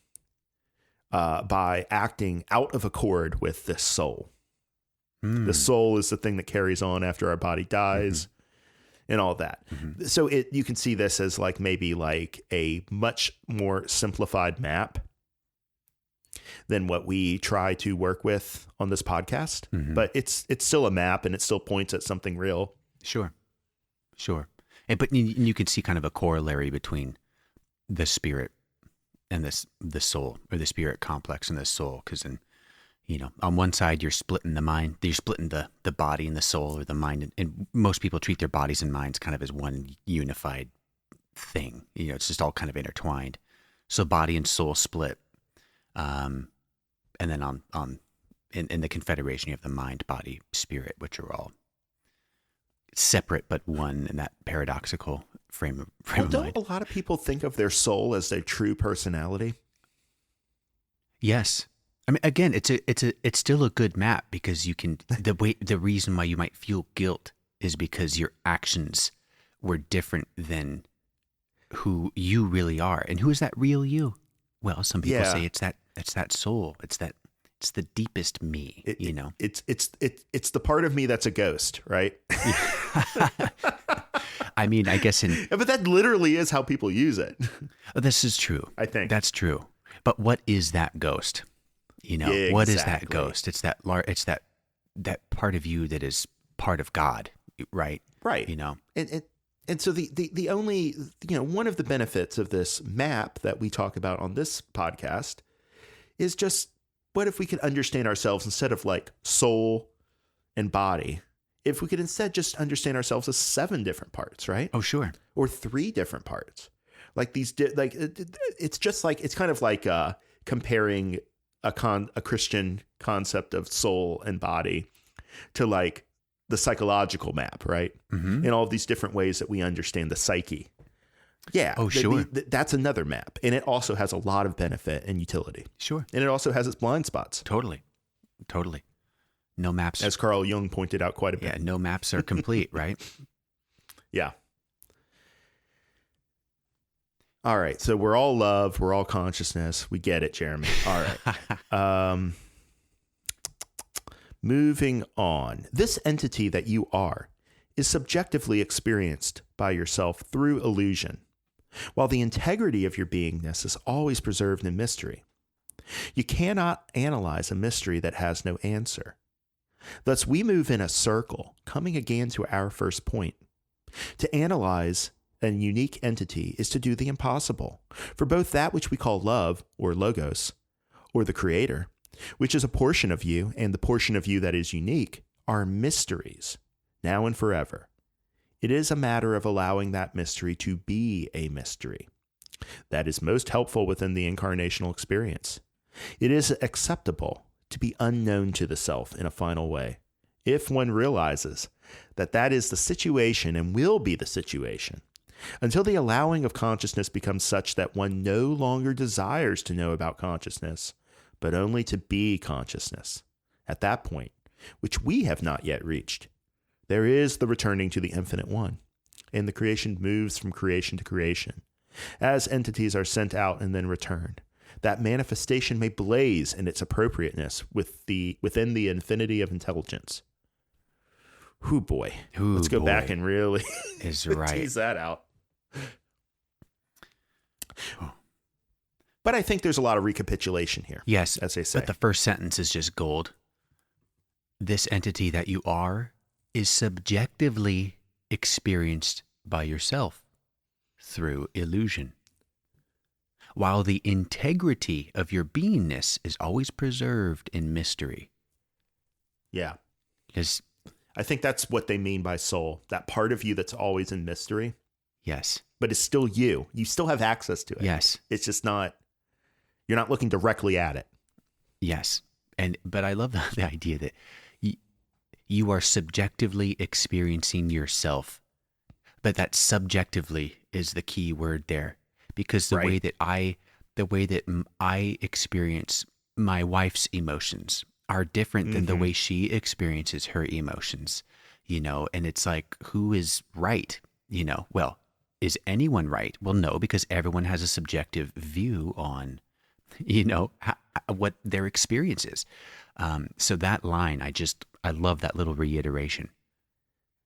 By acting out of accord with this soul. The soul is the thing that carries on after our body dies and all that. So you can see this as like maybe like a much more simplified map than what we try to work with on this podcast. But it's still a map and it still points at something real. Sure. But you can see kind of a corollary between the spirit and the soul, or the spirit complex and the soul. Because on one side you're splitting the mind, you're splitting the body and the soul, or the mind, and most people treat their bodies and minds kind of as one unified thing. It's just all kind of intertwined. So body and soul split. And then in the Confederation, you have the mind, body, spirit, which are all separate but one in that paradoxical frame of mind. Don't a lot of people think of their soul as their true personality? Yes. I mean, again, it's still a good map, because you can, the reason why you might feel guilt is because your actions were different than who you really are. And who is that real you? Well, some people say it's that soul. It's the deepest me, It's the part of me that's a ghost, right? I mean, I guess but that literally is how people use it. This is true. I think that's true. But what is that ghost? Exactly. What is that ghost? It's that part of you that is part of God, right? Right. And so the only, one of the benefits of this map that we talk about on this podcast is just, what if we could understand ourselves instead of like soul and body? If we could instead just understand ourselves as 7 different parts, right? Oh, sure. Or 3 different parts. Like these, it's just like, it's kind of like comparing a Christian concept of soul and body to like the psychological map, right? In all of these different ways that we understand the psyche. Yeah. Oh, sure. That's another map. And it also has a lot of benefit and utility. Sure. And it also has its blind spots. Totally. No maps. As Carl Jung pointed out quite a bit. Yeah, no maps are complete, right? Yeah. All right. So we're all love. We're all consciousness. We get it, Jeremy. All right. Moving on. This entity that you are is subjectively experienced by yourself through illusion, while the integrity of your beingness is always preserved in mystery. You cannot analyze a mystery that has no answer. Thus, we move in a circle, coming again to our first point. To analyze a unique entity is to do the impossible, for both that which we call love, or logos, or the creator, which is a portion of you, and the portion of you that is unique, are mysteries, now and forever. It is a matter of allowing that mystery to be a mystery. That is most helpful within the incarnational experience. It is acceptable to be unknown to the self in a final way, if one realizes that that is the situation and will be the situation, until the allowing of consciousness becomes such that one no longer desires to know about consciousness, but only to be consciousness. At that point, which we have not yet reached, there is the returning to the infinite one, and the creation moves from creation to creation. As entities are sent out and then returned, that manifestation may blaze in its appropriateness within the infinity of intelligence. Whew, boy. Let's go back and really is right. tease that out. But I think there's a lot of recapitulation here. Yes, as they say. But the first sentence is just gold. This entity that you are is subjectively experienced by yourself through illusion, while the integrity of your beingness is always preserved in mystery. Yeah. Because I think that's what they mean by soul, that part of you that's always in mystery. Yes. But it's still you. You still have access to it. Yes. It's just not, you're not looking directly at it. Yes. But I love the idea that you are subjectively experiencing yourself, but that subjectively is the key word there, because the way that I experience my wife's emotions are different than the way she experiences her emotions, and it's like, who is right? Well, is anyone right? Well, no, because everyone has a subjective view on, what their experience is. So that line, I love that little reiteration.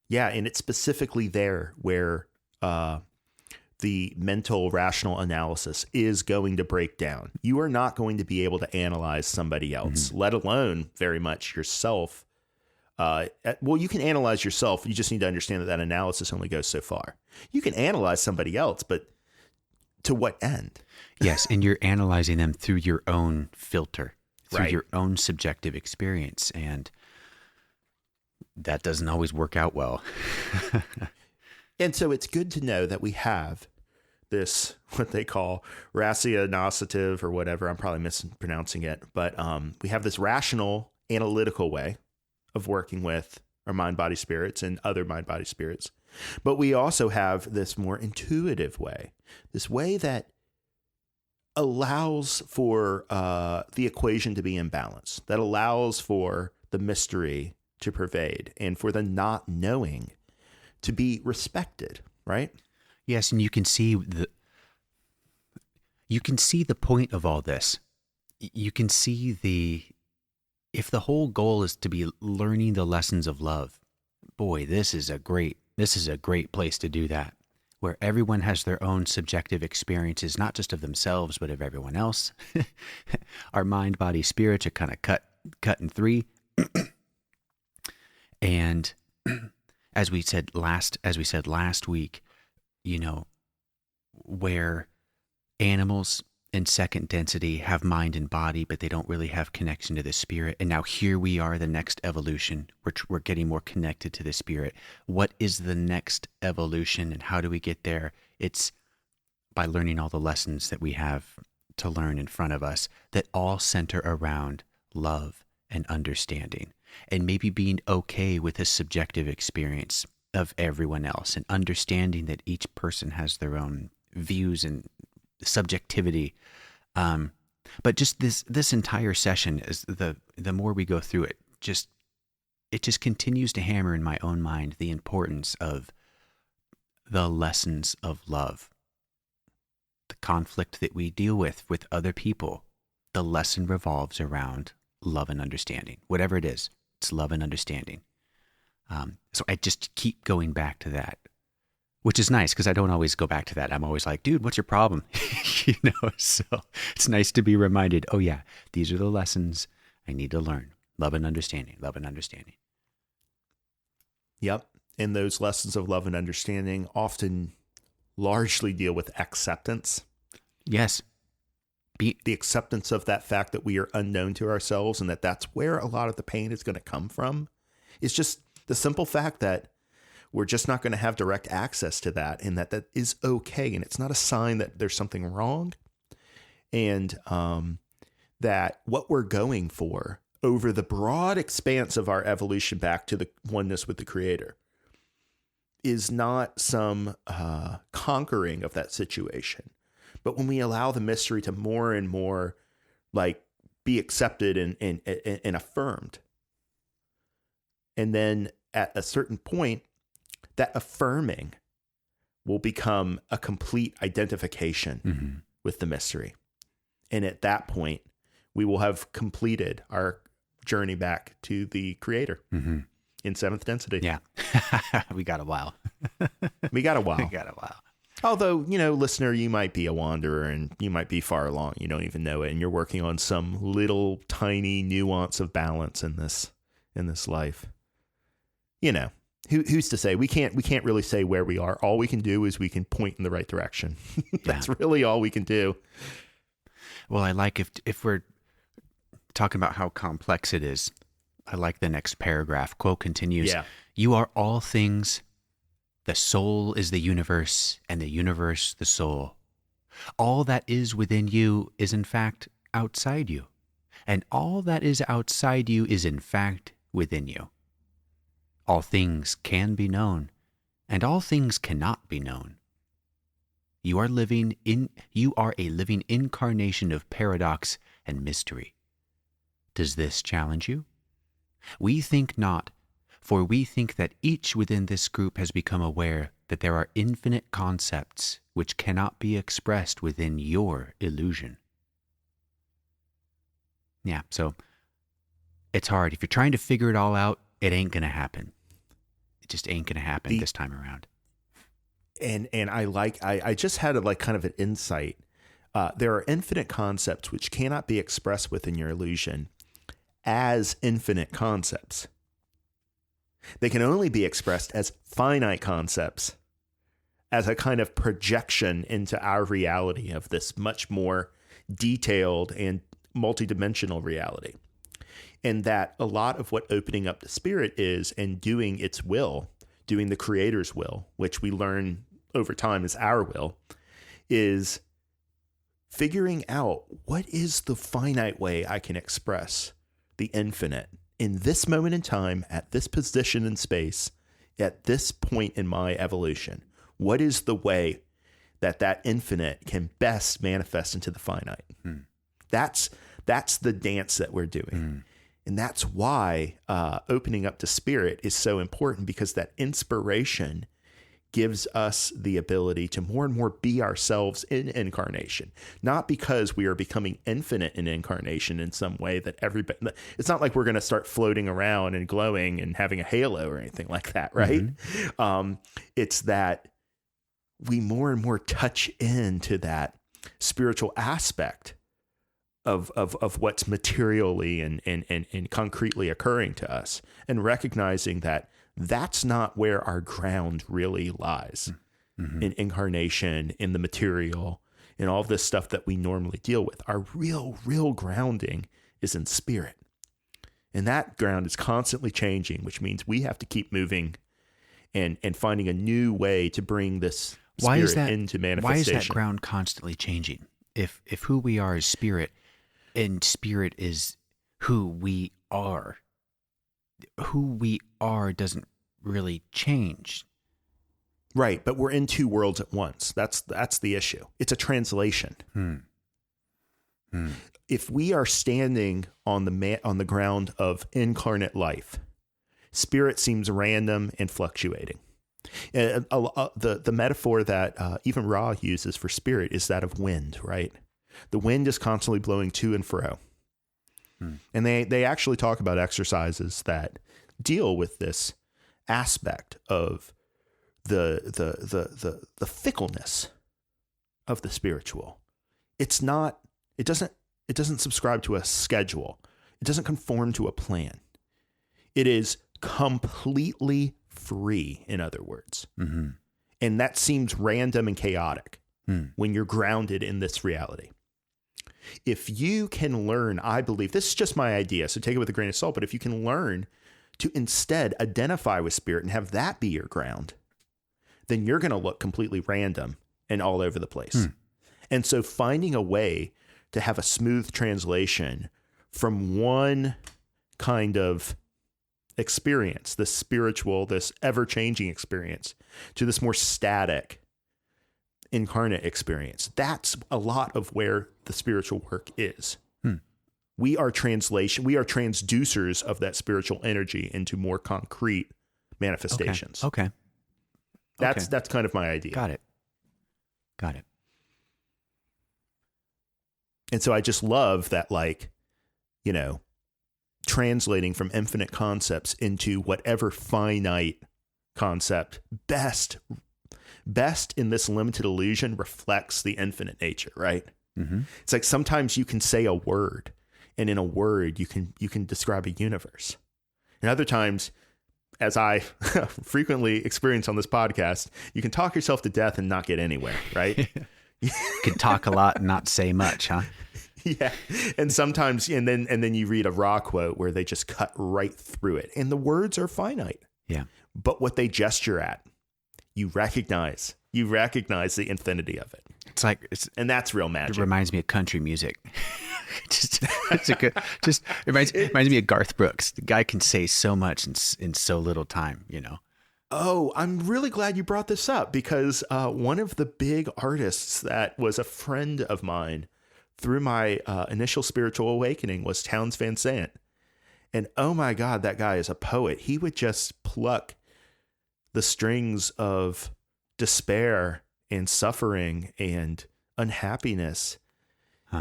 Yeah, and it's specifically there where the mental rational analysis is going to break down. You are not going to be able to analyze somebody else, let alone very much yourself. Well, you can analyze yourself. You just need to understand that that analysis only goes so far. You can analyze somebody else, but to what end? Yes, and you're analyzing them through your own filter, through Right. your own subjective experience, and that doesn't always work out well. And so it's good to know that we have this, what they call ratioinative or whatever. I'm probably mispronouncing it, but we have this rational, analytical way of working with our mind, body, spirits and other mind, body, spirits. But we also have this more intuitive way, this way that allows for the equation to be in balance, that allows for the mystery to pervade and for the not knowing to be respected, right? Yes, and you can see the point of all this. You can see if the whole goal is to be learning the lessons of love, boy, this is a great place to do that, where everyone has their own subjective experiences, not just of themselves, but of everyone else. Our mind, body, spirits are kind of cut in three. And as we said last week, where animals in second density have mind and body, but they don't really have connection to the spirit. And now here we are, the next evolution. We're getting more connected to the spirit. What is the next evolution and how do we get there? It's by learning all the lessons that we have to learn in front of us that all center around love and understanding, and maybe being okay with the subjective experience of everyone else and understanding that each person has their own views and subjectivity. But just this entire session, is the more we go through it, it just continues to hammer in my own mind the importance of the lessons of love. The conflict that we deal with other people, the lesson revolves around love and understanding. Whatever it is, it's love and understanding. So I just keep going back to that, which is nice because I don't always go back to that. I'm always like, dude, what's your problem? So it's nice to be reminded, oh yeah, these are the lessons I need to learn. Love and understanding, love and understanding. Yep. And those lessons of love and understanding often largely deal with acceptance. Yes. The acceptance of that fact that we are unknown to ourselves and that that's where a lot of the pain is going to come from. It's just the simple fact that we're just not going to have direct access to that, and that is okay. And it's not a sign that there's something wrong. And that what we're going for over the broad expanse of our evolution back to the oneness with the Creator is not some conquering of that situation. But when we allow the mystery to more and more like be accepted and affirmed, and then at a certain point, that affirming will become a complete identification with the mystery. And at that point, we will have completed our journey back to the Creator in seventh density. Yeah. We got a while. We got a while. We got a while. Although, listener, you might be a wanderer and you might be far along. You don't even know it. And you're working on some little tiny nuance of balance in this life. Who's to say? We can't really say where we are. All we can do is we can point in the right direction. That's really all we can do. Well, I like if we're talking about how complex it is, I like the next paragraph. Quote continues, You are all things. The soul is the universe, and the universe the soul. All that is within you is in fact outside you, and all that is outside you is in fact within you. All things can be known, and all things cannot be known. You are a living incarnation of paradox and mystery. Does this challenge you? We think not, for we think that each within this group has become aware that there are infinite concepts which cannot be expressed within your illusion. Yeah, so it's hard. If you're trying to figure it all out, it ain't going to happen. It just ain't going to happen this time around. And I just had kind of an insight. There are infinite concepts which cannot be expressed within your illusion as infinite concepts. They can only be expressed as finite concepts, as a kind of projection into our reality of this much more detailed and multidimensional reality. And that a lot of what opening up the spirit is and doing its will, doing the Creator's will, which we learn over time is our will, is figuring out what is the finite way I can express the infinite in this moment in time, at this position in space, at this point in my evolution. What is the way that infinite can best manifest into the finite? That's the dance that we're doing. And that's why opening up to spirit is so important, because that inspiration gives us the ability to more and more be ourselves in incarnation, not because we are becoming infinite in incarnation in some way that everybody, it's not like we're going to start floating around and glowing and having a halo or anything like that. Right. It's that we more and more touch into that spiritual aspect of what's materially and concretely occurring to us, and recognizing that that's not where our ground really lies in incarnation, in the material, in all this stuff that we normally deal with. Our real grounding is in spirit. And that ground is constantly changing, which means we have to keep moving and finding a new way to bring this spirit into manifestation. Why is that ground constantly changing? If who we are is spirit, and spirit is who we are doesn't really change. Right, but we're in two worlds at once. That's the issue. It's a translation. If we are standing on the ground of incarnate life, spirit seems random and fluctuating. The metaphor that even Ra uses for spirit is that of wind, right? The wind is constantly blowing to and fro. And they actually talk about exercises that deal with this aspect of the fickleness of the spiritual. It doesn't subscribe to a schedule. It doesn't conform to a plan. It is completely free, in other words. And that seems random and chaotic when you're grounded in this reality. If you can learn, I believe, this is just my idea, so take it with a grain of salt, but if you can learn to instead identify with spirit and have that be your ground, then you're going to look completely random and all over the place. And so finding a way to have a smooth translation from one kind of experience, this spiritual, this ever-changing experience, to this more static, incarnate experience. That's a lot of where the spiritual work is. We are transducers of that spiritual energy into more concrete manifestations. Okay. That's kind of my idea. Got it. And so I just love that, translating from infinite concepts into whatever finite concept best in this limited illusion reflects the infinite nature, right? It's like sometimes you can say a word, and in a word you can describe a universe. And other times, as I frequently experience on this podcast, you can talk yourself to death and not get anywhere, right? You can talk a lot and not say much, huh? Yeah. And sometimes, and then you read a Ra quote where they just cut right through it, and the words are finite. Yeah. But what they gesture at, you recognize the infinity of it. And that's real magic. It reminds me of country music. It reminds me of Garth Brooks. The guy can say so much in so little time, Oh, I'm really glad you brought this up, because one of the big artists that was a friend of mine through my initial spiritual awakening was Townes Van Sant. And oh my God, that guy is a poet. He would just pluck the strings of despair and suffering and unhappiness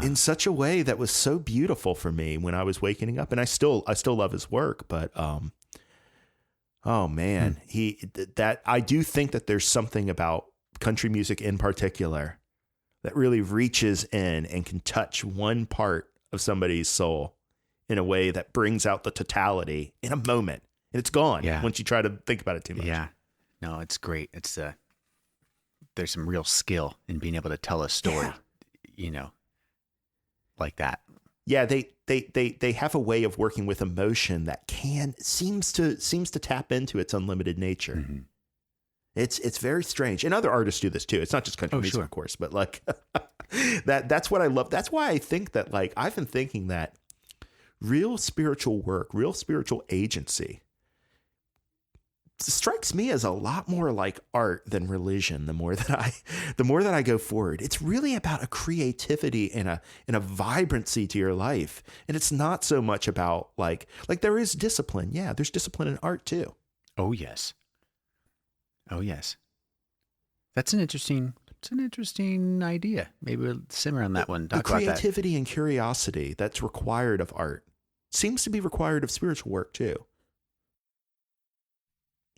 in such a way that was so beautiful for me when I was waking up. And I still love his work, but Oh man, I do think that there's something about country music in particular that really reaches in and can touch one part of somebody's soul in a way that brings out the totality in a moment, and it's gone once you try to think about it too much. Yeah, no, it's great. It's there's some real skill in being able to tell a story, like that. Yeah, they have a way of working with emotion that seems to tap into its unlimited nature. Mm-hmm. It's very strange, and other artists do this too. It's not just country music, of course, but like that's what I love. That's why I think that, like, I've been thinking that real spiritual work, real spiritual agency strikes me as a lot more like art than religion. The more that I go forward, it's really about a creativity and a vibrancy to your life. And it's not so much about like there is discipline. Yeah, there's discipline in art too. Oh yes. That's an interesting idea. Maybe we'll simmer on that one. The creativity and curiosity that's required of art seems to be required of spiritual work too.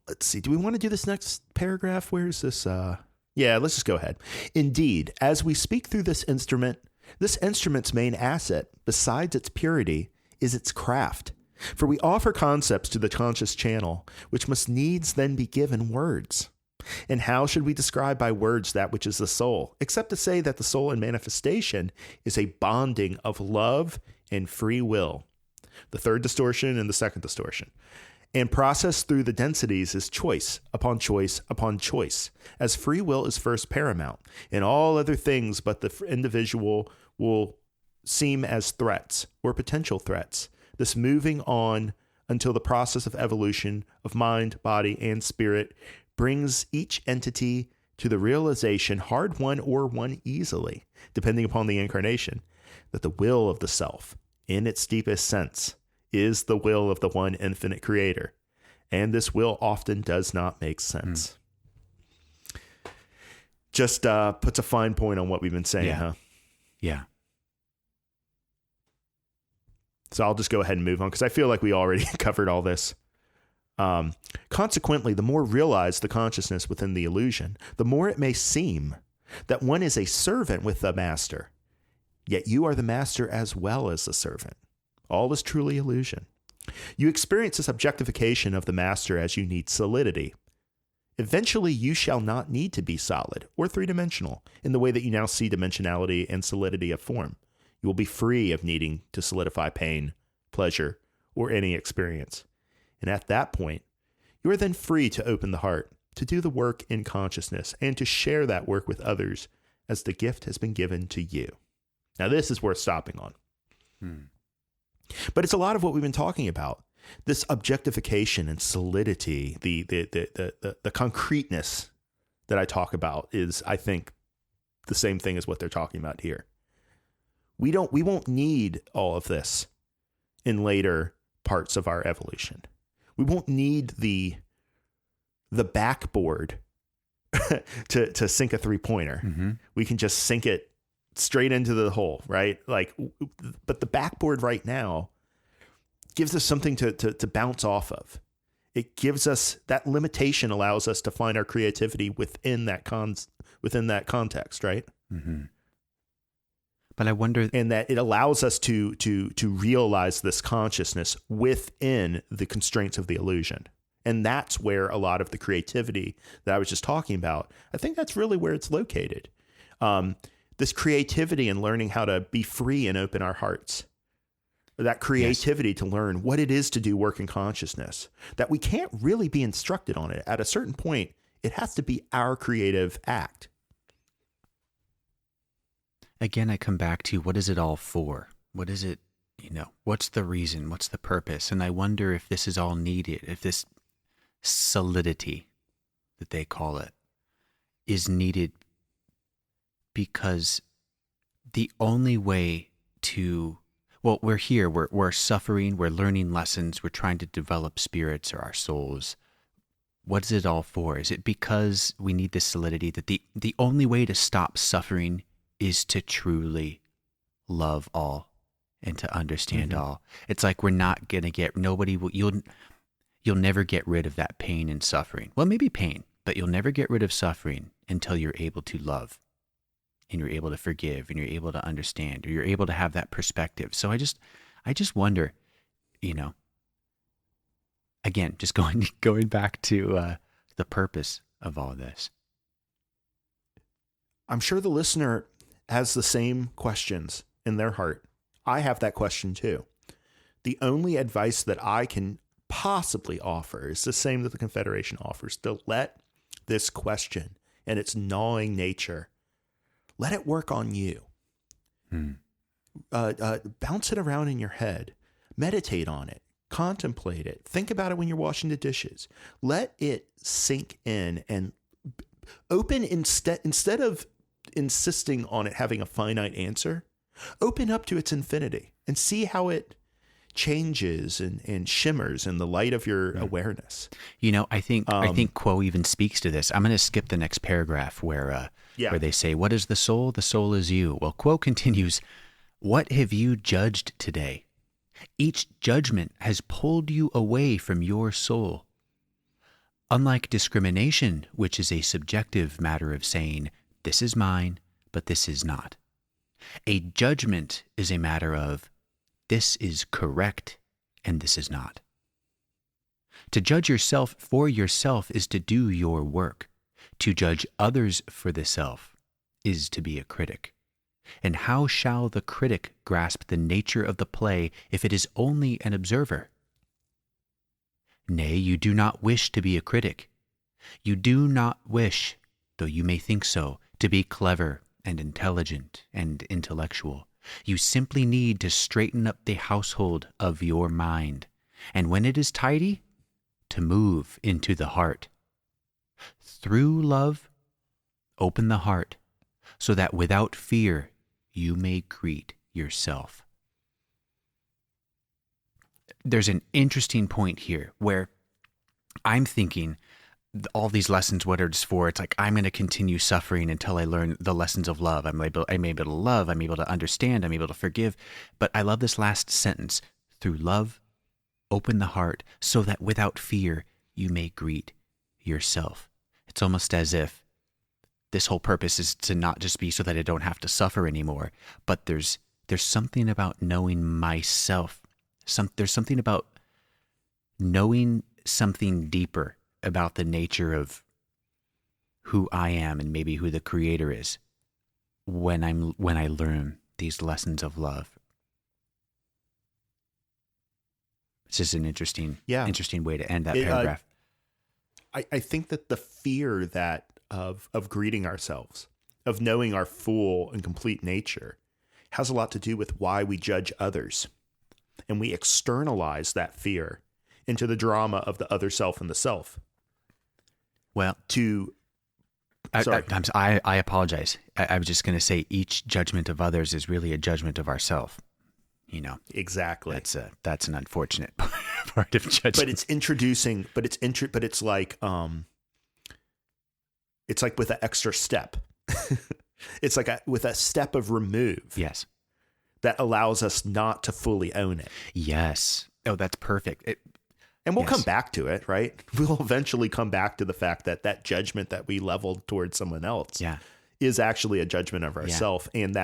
Let's see. Do we want to do this next paragraph? Where is this? Yeah, let's just go ahead. Indeed, as we speak through this instrument's main asset, besides its purity, is its craft. For we offer concepts to the conscious channel, which must needs then be given words. And how should we describe by words that which is the soul, except to say that the soul in manifestation is a bonding of love and free will, the third distortion and the second distortion. And processed through the densities is choice upon choice upon choice, as free will is first paramount, and all other things but the individual will seem as threats or potential threats. This moving on until the process of evolution of mind, body, and spirit brings each entity to the realization, hard won or won easily, depending upon the incarnation, that the will of the self, in its deepest sense, is the will of the one infinite creator. And this will often does not make sense. Just puts a fine point on what we've been saying, huh? Yeah. So I'll just go ahead and move on because I feel like we already covered all this. Consequently, the more realized the consciousness within the illusion, the more it may seem that one is a servant with the master. Yet you are the master as well as the servant. All is truly illusion. You experience this objectification of the master as you need solidity. Eventually, you shall not need to be solid or three-dimensional in the way that you now see dimensionality and solidity of form. You will be free of needing to solidify pain, pleasure, or any experience. And at that point, you are then free to open the heart, to do the work in consciousness, and to share that work with others as the gift has been given to you. Now, this is worth stopping on. But it's a lot of what we've been talking about. This objectification and solidity, the concreteness that I talk about is, I think, the same thing as what they're talking about here. We won't need all of this in later parts of our evolution. We won't need the backboard to sink a 3-pointer. Mm-hmm. We can just sink it straight into the hole, right? But the backboard right now gives us something to bounce off of. It gives us that limitation, allows us to find our creativity within that context, right? Mm-hmm. But I wonder, and that it allows us to realize this consciousness within the constraints of the illusion. And that's where a lot of the creativity that I was just talking about, I think that's really where it's located. This creativity and learning how to be free and open our hearts. That creativity to learn what it is to do work in consciousness. That we can't really be instructed on it. At a certain point, it has to be our creative act. Again, I come back to, what is it all for? What is it, what's the reason? What's the purpose? And I wonder if this is all needed, if this solidity that they call it is needed, because the only way to, we're here, we're suffering, we're learning lessons, we're trying to develop spirits or our souls. What is it all for? Is it because we need this solidity that the only way to stop suffering is to truly love all and to understand all? It's like we're not going to get, nobody will, you'll never get rid of that pain and suffering. Well, maybe pain, but you'll never get rid of suffering until you're able to love and you're able to forgive and you're able to understand or you're able to have that perspective. So I just wonder, again, just going back to the purpose of all this. I'm sure the listener has the same questions in their heart. I have that question too. The only advice that I can possibly offer is the same that the Confederation offers, to let this question and its gnawing nature, let it work on you. Bounce it around in your head. Meditate on it. Contemplate it. Think about it when you're washing the dishes. Let it sink in and open instead of insisting on it having a finite answer, open up to its infinity and see how it changes and shimmers in the light of your awareness. I think Quo even speaks to this. I'm going to skip the next paragraph where they say, "What is the soul? The soul is you." Well, Quo continues, "What have you judged today? Each judgment has pulled you away from your soul. Unlike discrimination, which is a subjective matter of saying, this is mine, but this is not. A judgment is a matter of, this is correct and this is not. To judge yourself for yourself is to do your work. To judge others for the self is to be a critic. And how shall the critic grasp the nature of the play if it is only an observer? Nay, you do not wish to be a critic. You do not wish, though you may think so, to be clever and intelligent and intellectual. You simply need to straighten up the household of your mind, and when it is tidy, to move into the heart. Through love, open the heart, so that without fear you may greet yourself." There's an interesting point here where I'm thinking all these lessons, what it's for, it's like I'm going to continue suffering until I learn the lessons of love. I'm able to love, I'm able to understand, I'm able to forgive. But I love this last sentence. Through love, open the heart, so that without fear you may greet yourself. It's almost as if this whole purpose is to not just be so that I don't have to suffer anymore, but there's something about knowing myself. There's something about knowing something deeper about the nature of who I am and maybe who the Creator is when I learn these lessons of love. It's just an interesting way to end that paragraph. I think that the fear that of greeting ourselves, of knowing our full and complete nature, has a lot to do with why we judge others. And we externalize that fear into the drama of the other self and the self. Well, I apologize. I was just going to say each judgment of others is really a judgment of ourself. Exactly. That's an unfortunate part of judgment. But it's introducing. But it's like with an extra step. It's like with a step of remove. Yes. That allows us not to fully own it. Yes. Oh, that's perfect. And we'll come back to it, right? We'll eventually come back to the fact that judgment that we leveled towards someone else is actually a judgment of ourselves, and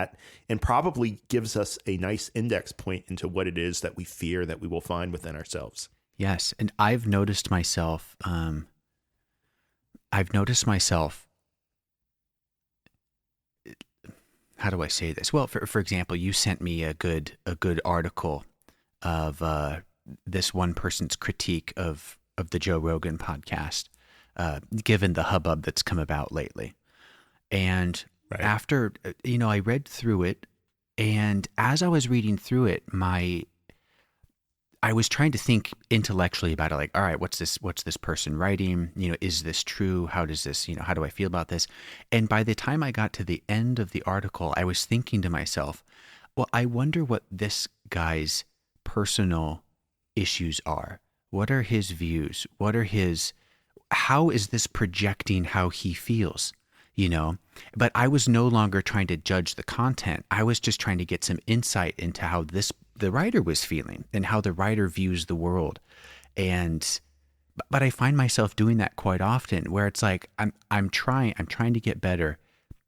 probably gives us a nice index point into what it is that we fear that we will find within ourselves. Yes. And I've noticed myself, how do I say this? Well, for example, you sent me a good article of this one person's critique of the Joe Rogan podcast, given the hubbub that's come about lately. And after, I read through it, and as I was reading through it, I was trying to think intellectually about it, like, all right, what's this person writing? Is this true? How does this, how do I feel about this? And by the time I got to the end of the article, I was thinking to myself, well, I wonder what this guy's personal issues are. What are his views? How is this projecting how he feels? But I was no longer trying to judge the content. I was just trying to get some insight into how the writer was feeling and how the writer views the world. And But I find myself doing that quite often, where it's like I'm trying to get better.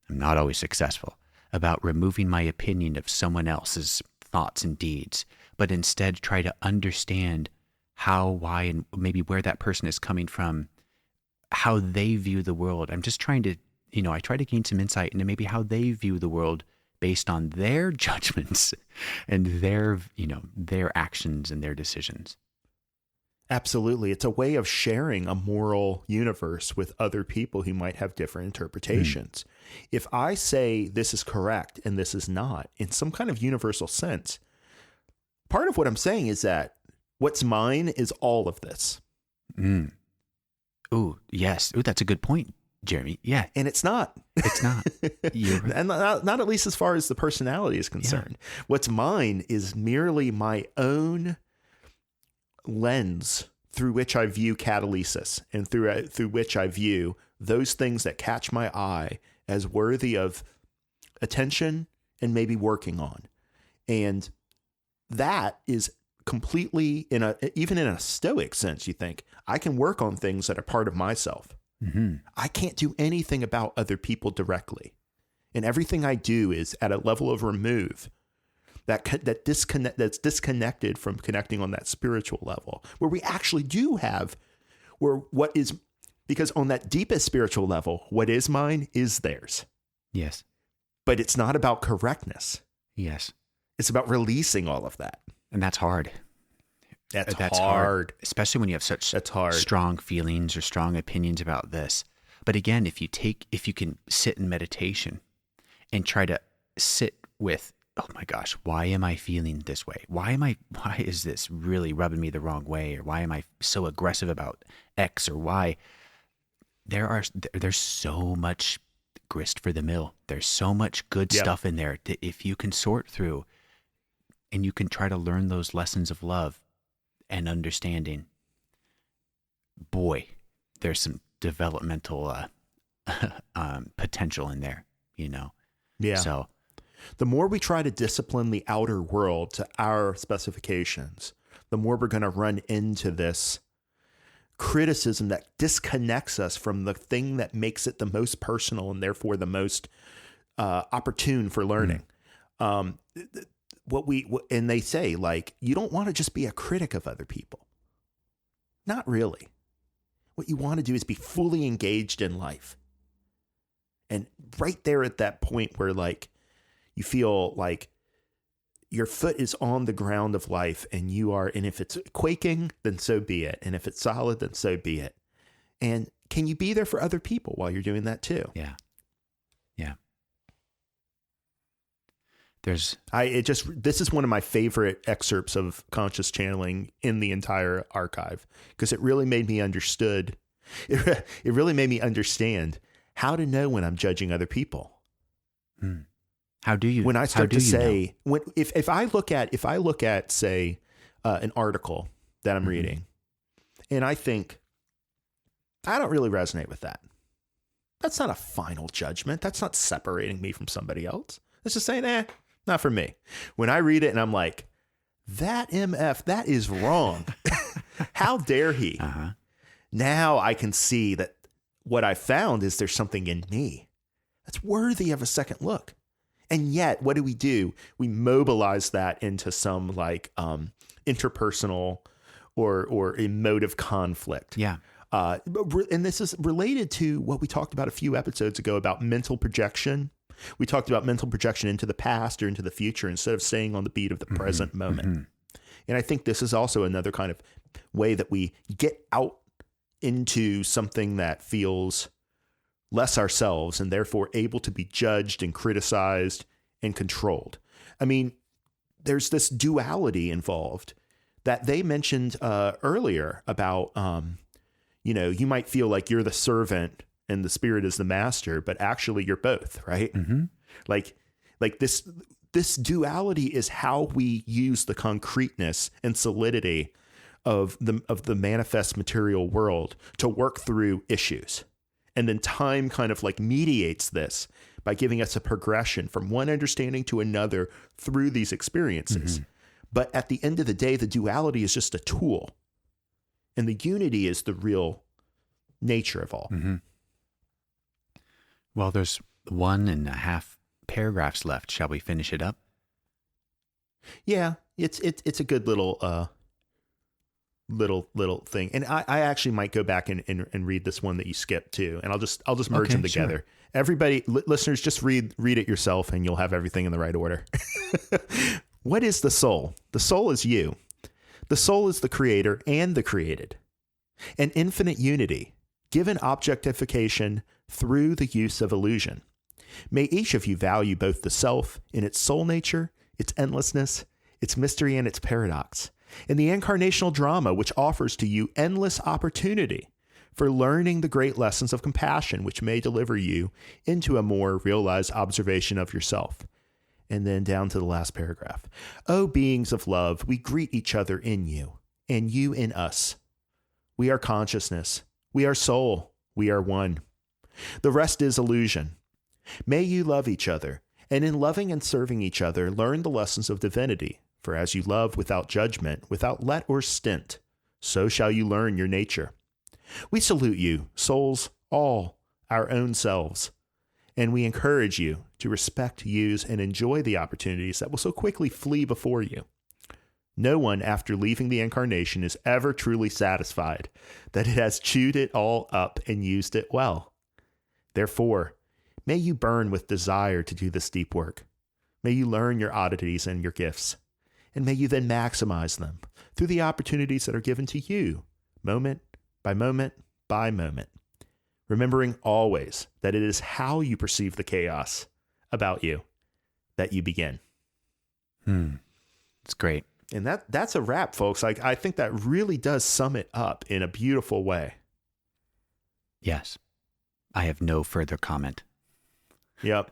I'm not always successful about removing my opinion of someone else's thoughts and deeds, but instead try to understand how, why, and maybe where that person is coming from, how they view the world. I'm just trying to, I try to gain some insight into maybe how they view the world based on their judgments and their actions and their decisions. Absolutely. It's a way of sharing a moral universe with other people who might have different interpretations. If I say this is correct and this is not, in some kind of universal sense, part of what I'm saying is that what's mine is all of this. Ooh, yes. Ooh, that's a good point, Jeremy. Yeah. And it's not. It's not. And not at least as far as the personality is concerned. Yeah. What's mine is merely my own lens through which I view catalysis and through which I view those things that catch my eye as worthy of attention and maybe working on. And that is completely even in a stoic sense, you think I can work on things that are part of myself. Mm-hmm. I can't do anything about other people directly. And everything I do is at a level of remove that's disconnected from connecting on that spiritual level, where we actually do have, because on that deepest spiritual level, what is mine is theirs. Yes. But it's not about correctness. Yes. It's about releasing all of that. And that's hard. That's hard. Especially when you have such strong feelings or strong opinions about this. But again, if you can sit in meditation and try to sit with, oh my gosh, why am I feeling this way? Why is this really rubbing me the wrong way? Or why am I so aggressive about X or Y? There's so much grist for the mill. There's so much good stuff in there that if you can sort through and you can try to learn those lessons of love and understanding, boy, there's some developmental potential in there, Yeah. So the more we try to discipline the outer world to our specifications, the more we're going to run into this criticism that disconnects us from the thing that makes it the most personal and therefore the most opportune for learning. And they say, like, you don't want to just be a critic of other people. Not really. What you want to do is be fully engaged in life. And right there at that point where, like, you feel like your foot is on the ground of life and if it's quaking, then so be it. And if it's solid, then so be it. And can you be there for other people while you're doing that too? Yeah. Yeah. This is one of my favorite excerpts of conscious channeling in the entire archive, because it really made me understand how to know when I'm judging other people. How do you? When I start to say, if I look at say an article that I'm reading, and I think I don't really resonate with that. That's not a final judgment. That's not separating me from somebody else. It's just saying, not for me. When I read it and I'm like, that MF, that is wrong. How dare he? Uh-huh. Now I can see that what I found is there's something in me that's worthy of a second look. And yet, what do? We mobilize that into some like interpersonal or emotive conflict. Yeah. And this is related to what we talked about a few episodes ago about mental projection. We talked about mental projection into the past or into the future instead of staying on the beat of the present moment. Mm-hmm. And I think this is also another kind of way that we get out into something that feels less ourselves and therefore able to be judged and criticized and controlled. I mean, there's this duality involved that they mentioned earlier about, you might feel like you're the servant and the spirit is the master, but actually you're both, right? Mm-hmm. Like this duality is how we use the concreteness and solidity of the manifest material world to work through issues. And then time kind of like mediates this by giving us a progression from one understanding to another through these experiences. Mm-hmm. But at the end of the day, the duality is just a tool. And the unity is the real nature of all. Mm-hmm. Well, there's 1.5 paragraphs left. Shall we finish it up? Yeah, it's a good little thing. And I actually might go back and read this one that you skipped too. And I'll just merge them together. Sure. Everybody, listeners, just read it yourself and you'll have everything in the right order. What is the soul? The soul is you. The soul is the creator and the created. An infinite unity, given objectification through the use of illusion. May each of you value both the self in its soul nature, its endlessness, its mystery, and its paradox, and the incarnational drama which offers to you endless opportunity for learning the great lessons of compassion which may deliver you into a more realized observation of yourself. And then down to the last paragraph. O beings of love, we greet each other in you, and you in us. We are consciousness. We are soul. We are one. The rest is illusion. May you love each other, and in loving and serving each other, learn the lessons of divinity. For as you love without judgment, without let or stint, so shall you learn your nature. We salute you, souls, all our own selves, and we encourage you to respect, use, and enjoy the opportunities that will so quickly flee before you. No one, after leaving the incarnation, is ever truly satisfied that it has chewed it all up and used it well. Therefore, may you burn with desire to do this deep work. May you learn your oddities and your gifts, and may you then maximize them through the opportunities that are given to you, moment by moment by moment, remembering always that it is how you perceive the chaos about you that you begin. It's great. And that's a wrap, folks. I think that really does sum it up in a beautiful way. Yes. I have no further comment. Yep.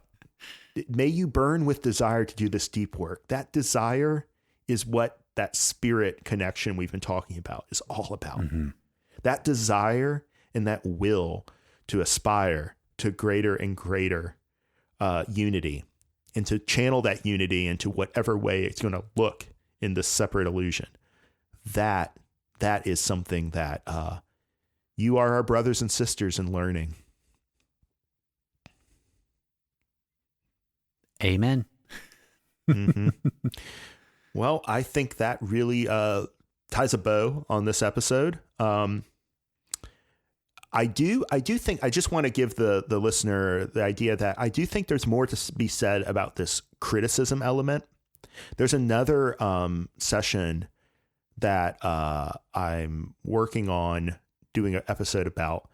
May you burn with desire to do this deep work. That desire is what that spirit connection we've been talking about is all about. Mm-hmm. That desire and that will to aspire to greater and greater unity, and to channel that unity into whatever way it's going to look in this separate illusion. That is something that you are our brothers and sisters in learning. Amen. Mm-hmm. Well, I think that really ties a bow on this episode. I do think, I just want to give the listener the idea that I do think there's more to be said about this criticism element. There's another session that I'm working on doing an episode about.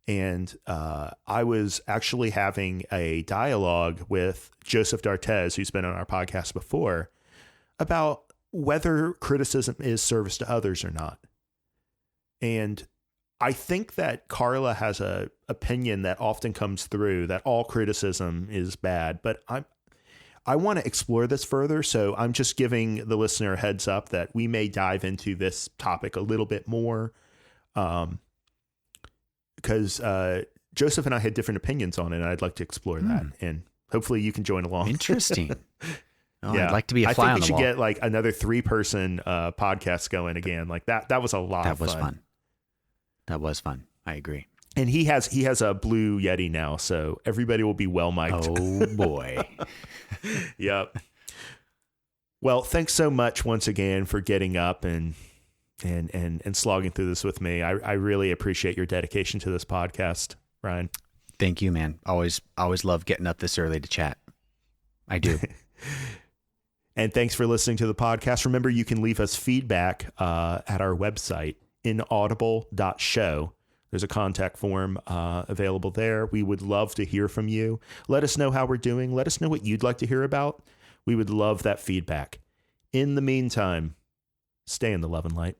And I was actually having a dialogue with Joseph D'Artes, who's been on our podcast before, about whether criticism is service to others or not. And I think that Carla has a opinion that often comes through that all criticism is bad, but I want to explore this further. So I'm just giving the listener a heads up that we may dive into this topic a little bit more. Because Joseph and I had different opinions on it, and I'd like to explore that. And hopefully you can join along. Interesting. Yeah. I'd like to be a fly on the wall. I think we should get like another 3-person podcast going again. Like that was a lot of fun. That was fun. I agree. And he has a blue Yeti now, so everybody will be well mic'd. Oh boy. Yep. Well, thanks so much once again for getting up and slogging through this with me. I really appreciate your dedication to this podcast, Ryan. Thank you, man. Always love getting up this early to chat. I do. And thanks for listening to the podcast. Remember, you can leave us feedback at our website, inaudible.show. There's a contact form available there. We would love to hear from you. Let us know how we're doing. Let us know what you'd like to hear about. We would love that feedback. In the meantime, stay in the love and light.